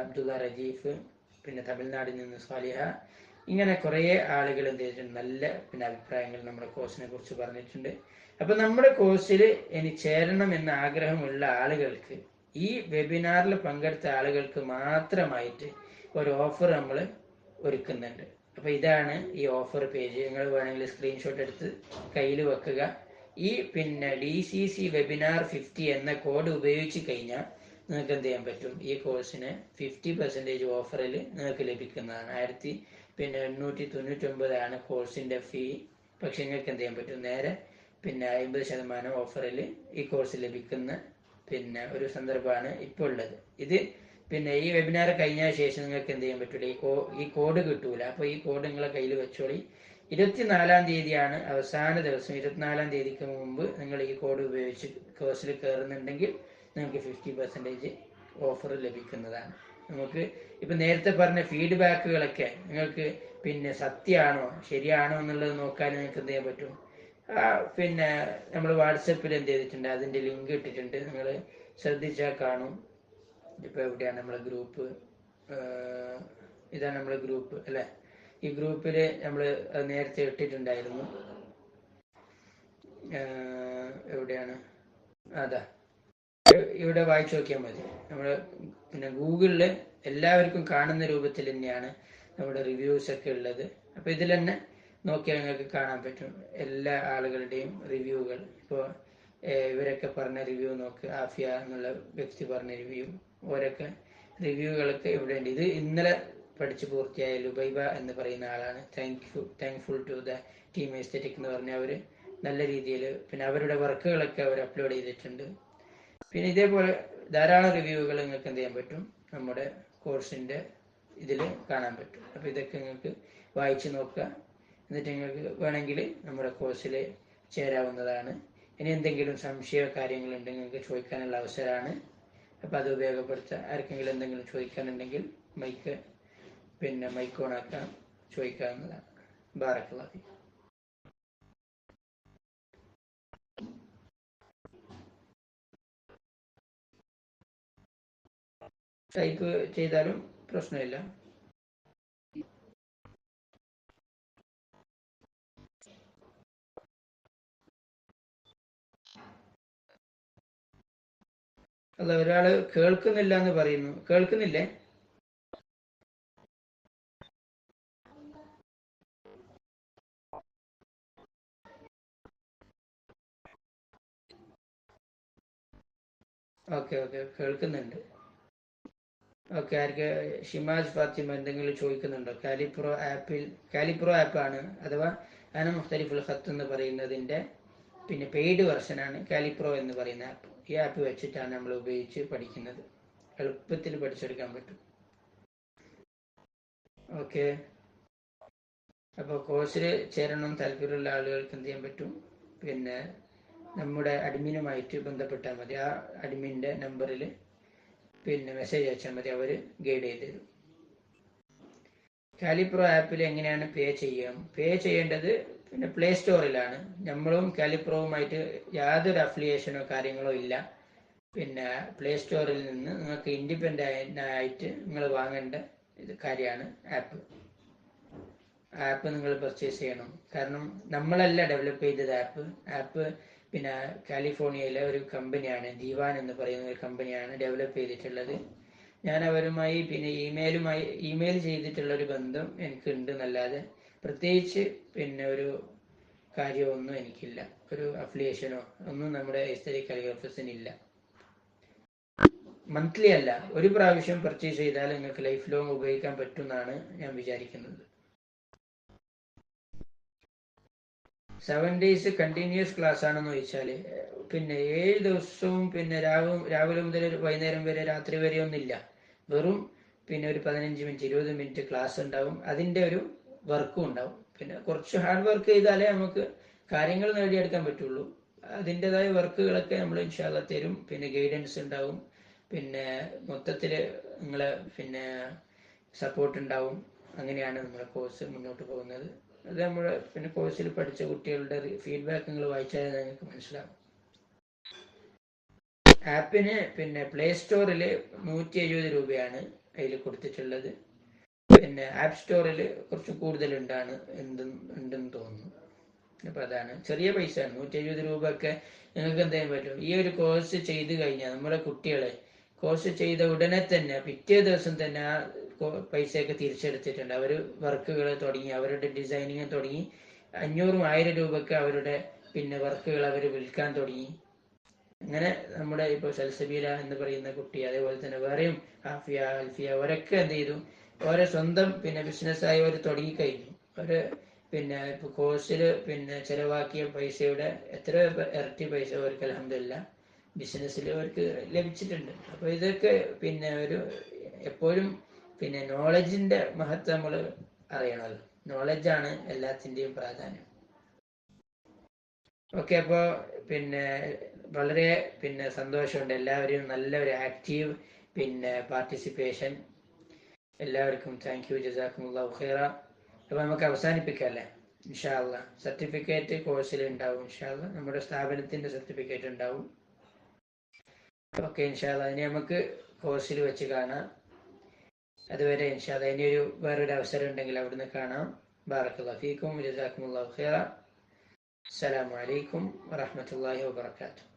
അബ്ദുള്ള റജീഫ്, പിന്നെ തമിഴ്നാടിൽ നിന്ന് സ്വാലിഹ, ഇങ്ങനെ കുറേ ആളുകൾ എന്ത് ചെയ്തിട്ടുണ്ട്, നല്ല പിന്നെ അഭിപ്രായങ്ങൾ നമ്മുടെ കോഴ്സിനെ കുറിച്ച് പറഞ്ഞിട്ടുണ്ട്. അപ്പൊ നമ്മുടെ കോഴ്സിൽ ഇനി ചേരണം എന്ന ആഗ്രഹമുള്ള ആളുകൾക്ക്, ഈ വെബിനാറിൽ പങ്കെടുത്ത ആളുകൾക്ക് മാത്രമായിട്ട് ഒരു ഓഫർ നമ്മൾ ഒരുക്കുന്നുണ്ട്. അപ്പൊ ഇതാണ് ഈ ഓഫർ പേജ്. നിങ്ങൾ വേണമെങ്കിൽ സ്ക്രീൻഷോട്ട് എടുത്ത് കയ്യിൽ വെക്കുക. ഈ പിന്നെ DCC വെബിനാർ 50 എന്ന കോഡ് ഉപയോഗിച്ച് കഴിഞ്ഞാൽ നിങ്ങൾക്ക് എന്ത് ചെയ്യാൻ പറ്റും, ഈ കോഴ്സിന് 50% ഓഫറിൽ നിങ്ങൾക്ക് ലഭിക്കുന്നതാണ്. 1899 കോഴ്സിന്റെ ഫീ. പക്ഷെ നിങ്ങൾക്ക് എന്ത് ചെയ്യാൻ പറ്റും, നേരെ പിന്നെ 50% ഓഫറിൽ ഈ കോഴ്സ് ലഭിക്കുന്ന പിന്നെ ഒരു സന്ദർഭമാണ് ഇപ്പോൾ ഉള്ളത്. ഇത് പിന്നെ ഈ വെബിനാർ കഴിഞ്ഞ ശേഷം നിങ്ങൾക്ക് എന്ത് ചെയ്യാൻ പറ്റൂല, ഈ കോഡ് കിട്ടൂല. അപ്പൊ ഈ കോഡ് നിങ്ങളെ കയ്യിൽ വെച്ചോളി. 24-ാം തീയതിയാണ് അവസാന ദിവസം. 24-ാം തീയതിക്ക് മുമ്പ് നിങ്ങൾ ഈ കോഡ് ഉപയോഗിച്ച് കോഴ്സിൽ കയറുന്നുണ്ടെങ്കിൽ നിങ്ങൾക്ക് 50% ഓഫർ ലഭിക്കുന്നതാണ്. നമുക്ക് ഇപ്പൊ നേരത്തെ പറഞ്ഞ ഫീഡ്ബാക്കുകളൊക്കെ നിങ്ങൾക്ക് പിന്നെ സത്യമാണോ ശരിയാണോ എന്നുള്ളത് നോക്കാൻ നിങ്ങൾക്ക് എന്ത് ചെയ്യാൻ പറ്റും, പിന്നെ നമ്മൾ വാട്സപ്പിൽ എന്ത് ചെയ്തിട്ടുണ്ട്, അതിന്റെ ലിങ്ക് ഇട്ടിട്ടുണ്ട്. നിങ്ങൾ ശ്രദ്ധിച്ചാൽ കാണും. ഇപ്പൊ എവിടെയാണ് നമ്മളെ ഗ്രൂപ്പ്, ഇതാണ് നമ്മളെ ഗ്രൂപ്പ് അല്ലെ. ഈ ഗ്രൂപ്പിൽ നമ്മൾ നേരത്തെ ഇട്ടിട്ടുണ്ടായിരുന്നു. എവിടെയാണ്, അതാ ഇവിടെ വായിച്ചു നോക്കിയാൽ മതി. നമ്മൾ പിന്നെ ഗൂഗിളിൽ എല്ലാവർക്കും കാണുന്ന രൂപത്തിൽ തന്നെയാണ് നമ്മുടെ റിവ്യൂസ് ഒക്കെ ഉള്ളത്. അപ്പൊ ഇതിൽ തന്നെ നോക്കിയാൽ നിങ്ങൾക്ക് കാണാൻ പറ്റും എല്ലാ ആളുകളുടെയും റിവ്യൂകൾ. ഇപ്പോൾ ഇവരൊക്കെ പറഞ്ഞ റിവ്യൂ നോക്ക്, ആഫിയ എന്നുള്ള വ്യക്തി പറഞ്ഞ റിവ്യൂ, ഓരൊക്കെ റിവ്യൂകളൊക്കെ ഇവിടെ ഉണ്ട്. ഇത് ഇന്നലെ പഠിച്ചു പൂർത്തിയായ ലുബൈബ എന്ന് പറയുന്ന ആളാണ്. Thankful to the team aesthetic എന്ന് പറഞ്ഞ അവർ നല്ല രീതിയിൽ പിന്നെ അവരുടെ വർക്കുകളൊക്കെ അവർ അപ്ലോഡ് ചെയ്തിട്ടുണ്ട്. പിന്നെ ഇതേപോലെ ധാരാളം റിവ്യൂകൾ നിങ്ങൾക്ക് എന്ത് ചെയ്യാൻ പറ്റും, നമ്മുടെ കോഴ്സിൻ്റെ ഇതിൽ കാണാൻ പറ്റും. അപ്പോൾ ഇതൊക്കെ നിങ്ങൾക്ക് വായിച്ച് നോക്കുക. എന്നിട്ട് നിങ്ങൾക്ക് വേണമെങ്കിൽ നമ്മുടെ കോഴ്സിൽ ചേരാവുന്നതാണ്. ഇനി എന്തെങ്കിലും സംശയമോ കാര്യങ്ങളുണ്ടെങ്കിൽ നിങ്ങൾക്ക് ചോദിക്കാനുള്ള അവസരമാണ്. അപ്പോൾ അത് ഉപയോഗപ്പെടുത്തുക. ആർക്കെങ്കിലും എന്തെങ്കിലും ചോദിക്കാനുണ്ടെങ്കിൽ മൈക്ക് ഓണാക്കാം, ചോദിക്കാവുന്നതാണ്. ബാറക്കല്ലാഹു ഫീക്കും. ടൈപ്പ് ചെയ്താലും പ്രശ്നമില്ല. അല്ല, ഒരാള് കേൾക്കുന്നില്ല എന്ന് പറയുന്നു. കേൾക്കുന്നില്ലേ? ഓക്കെ കേൾക്കുന്നുണ്ട്. ഓക്കെ, ആർക്ക് ഷിമാസ് ഫാത്തിമ എന്തെങ്കിലും ചോദിക്കുന്നുണ്ടോ? കാലിപ്രോ ആപ്പാണ്, അഥവാ അന മുഖ്തലിഫുൽ ഖത്ത് എന്ന് പറയുന്നതിൻ്റെ പിന്നെ പെയ്ഡ് വെർഷനാണ് കാലിപ്രോ എന്ന് പറയുന്ന ആപ്പ്. ഈ ആപ്പ് വെച്ചിട്ടാണ് നമ്മൾ ഉപയോഗിച്ച് പഠിക്കുന്നത്. എളുപ്പത്തിൽ പഠിച്ചെടുക്കാൻ പറ്റും. ഓക്കെ, അപ്പോൾ കോഴ്സിൽ ചേരണം താല്പര്യമുള്ള ആളുകൾക്ക് എന്ത് ചെയ്യാൻ പറ്റും, പിന്നെ നമ്മുടെ അഡ്മിനുമായിട്ട് ബന്ധപ്പെട്ടാൽ മതി. ആ അഡ്മിൻ്റെ നമ്പറിൽ പിന്നെ മെസ്സേജ് അയച്ചാൽ മതി, അവർ ഗൈഡ് ചെയ്ത് തരും. കാലിപ്രോ ആപ്പിൽ എങ്ങനെയാണ് പേ ചെയ്യേണ്ടത്? പിന്നെ പ്ലേ സ്റ്റോറിലാണ്. നമ്മളും കാലിപ്രോവുമായിട്ട് യാതൊരു അഫിലിയേഷനോ കാര്യങ്ങളോ ഇല്ല. പിന്നെ പ്ലേ സ്റ്റോറിൽ നിന്ന് നിങ്ങൾക്ക് ഇൻഡിപെൻഡൻ്റ് ആയിട്ട് നിങ്ങൾ വാങ്ങേണ്ട കാര്യമാണ് ആപ്പ് നിങ്ങൾ പർച്ചേസ് ചെയ്യണം. കാരണം നമ്മളല്ല ഡെവലപ്പ് ചെയ്തത് ആപ്പ് പിന്നെ കാലിഫോർണിയയിലെ ഒരു കമ്പനിയാണ്, ദീവാൻ എന്ന് പറയുന്ന ഒരു കമ്പനിയാണ് ഡെവലപ്പ് ചെയ്തിട്ടുള്ളത്. ഞാൻ അവരുമായി പിന്നെ ഇമെയിൽ ചെയ്തിട്ടുള്ളൊരു ബന്ധം എനിക്കുണ്ട് എന്നല്ലാതെ പ്രത്യേകിച്ച് പിന്നെ ഒരു കാര്യമൊന്നും എനിക്കില്ല. ഒരു അഫിലിയേഷനോ ഒന്നും നമ്മുടെ എസ്തെറ്റിക് കാലിഗ്രാഫേഴ്സിനില്ല. മന്ത്ലി അല്ല, ഒരു പ്രാവശ്യം പർച്ചേസ് ചെയ്താൽ നിങ്ങൾക്ക് ലൈഫ് ലോങ് ഉപയോഗിക്കാൻ പറ്റുമെന്നാണ് ഞാൻ വിചാരിക്കുന്നത്. 7 days കണ്ടിന്യൂസ് ക്ലാസ് ആണെന്ന് ചോദിച്ചാൽ പിന്നെ 7 ദിവസവും പിന്നെ രാവിലെ മുതൽ വൈകുന്നേരം വരെ രാത്രി വരെ ഒന്നുമില്ല. വെറും പിന്നെ ഒരു 15 മിനിറ്റ് 20 മിനിറ്റ് ക്ലാസ് ഉണ്ടാവും. അതിൻ്റെ ഒരു വർക്കും ഉണ്ടാവും. പിന്നെ കുറച്ച് ഹാർഡ് വർക്ക് ചെയ്താലേ നമുക്ക് കാര്യങ്ങൾ നേടിയെടുക്കാൻ പറ്റുള്ളൂ. അതിൻ്റെതായ വർക്കുകളൊക്കെ നമ്മൾ ഇൻഷാ അല്ലാഹ് തരും. പിന്നെ ഗൈഡൻസ് ഉണ്ടാവും. പിന്നെ മൊത്തത്തിൽ നിങ്ങളെ പിന്നെ സപ്പോർട്ട് ഉണ്ടാവും. അങ്ങനെയാണ് നമ്മുടെ കോഴ്സ് മുന്നോട്ട് പോകുന്നത്. അത് നമ്മുടെ പിന്നെ കോഴ്സിൽ പഠിച്ച കുട്ടികളുടെ ഫീഡ്ബാക്ക് നിങ്ങൾ വായിച്ചാൽ നിങ്ങൾക്ക് മനസ്സിലാവും. ആപ്പിന് പിന്നെ പ്ലേ സ്റ്റോറിൽ 170 രൂപയാണ് അതിൽ കൊടുത്തിട്ടുള്ളത്. പിന്നെ ആപ്പ് സ്റ്റോറിൽ കുറച്ച് കൂടുതലുണ്ടെന്ന് തോന്നുന്നു. അപ്പോൾ അതാണ് ചെറിയ പൈസയാണ്. 170 രൂപ ഒക്കെ നിങ്ങൾക്ക് എന്ത് ചെയ്യാൻ പറ്റും? ഈ ഒരു കോഴ്സ് ചെയ്ത് കഴിഞ്ഞാൽ നമ്മുടെ കുട്ടികളെ കോഴ്സ് ചെയ്ത ഉടനെ തന്നെ പിറ്റേ ദിവസം തന്നെ ആ പൈസയൊക്കെ തിരിച്ചെടുത്തിട്ടുണ്ട്. അവർ വർക്കുകൾ തുടങ്ങി, അവരുടെ ഡിസൈനിങ് തുടങ്ങി 500-1000 രൂപയ്ക്ക് അവരുടെ പിന്നെ വർക്കുകൾ അവർ വിൽക്കാൻ തുടങ്ങി. അങ്ങനെ നമ്മുടെ ഇപ്പോൾ സൽസബീല എന്ന് പറയുന്ന കുട്ടി, അതേപോലെ തന്നെ വേറെയും ആഫിയ, അൽഫിയ, അവരൊക്കെ എന്ത് ചെയ്തു, ഓരോ സ്വന്തം പിന്നെ ബിസിനസ്സായി അവർ തുടങ്ങിക്കഴിഞ്ഞു. അവർ പിന്നെ ഇപ്പോൾ കോഴ്സിൽ പിന്നെ ചിലവാക്കിയ പൈസയുടെ എത്ര ഇരട്ടി പൈസ അവർക്ക് അൽഹംദുലില്ലാ ബിസിനസ്സിൽ അവർക്ക് ലഭിച്ചിട്ടുണ്ട്. അപ്പോൾ ഇതൊക്കെ പിന്നെ എപ്പോഴും പിന്നെ നോളജിൻ്റെ മഹത്വം നമ്മൾ അറിയണമല്ലോ. നോളജാണ് എല്ലാത്തിൻ്റെയും പ്രാധാന്യം. ഓക്കെ, അപ്പോൾ പിന്നെ വളരെ പിന്നെ സന്തോഷമുണ്ട്. എല്ലാവരും നല്ലൊരു ആക്റ്റീവ് പിന്നെ പാർട്ടിസിപ്പേഷൻ. എല്ലാവർക്കും താങ്ക് യു, ജസാക്കുമുല്ലാഹു ഖൈറ. അപ്പോൾ നമുക്ക് അവസാനിപ്പിക്കല്ലേ? ഇൻഷാ അല്ലാഹ് സർട്ടിഫിക്കറ്റ് കോഴ്സിൽ ഉണ്ടാവും. ഇൻഷാ അല്ലാഹ് നമ്മുടെ സ്ഥാപനത്തിൻ്റെ സർട്ടിഫിക്കറ്റ് ഉണ്ടാവും. ഓക്കെ, ഇൻഷാ അല്ലാഹ് ഇനി നമുക്ക് കോഴ്സിൽ വെച്ച് കാണാം. അതുവരെ ഇൻഷാ അല്ലാഹ് ഇനിയൊരു വേറൊരു അവസരം ഉണ്ടെങ്കിൽ അവിടുന്ന് കാണാം. ബാറക്കല്ലാഹു ഫീക്കും, ജസാക്കുമുല്ലാഹു ഖൈറ. അസ്സലാമു അലൈക്കും വറഹ്മത്തുള്ളാഹി വബറകാതുഹു.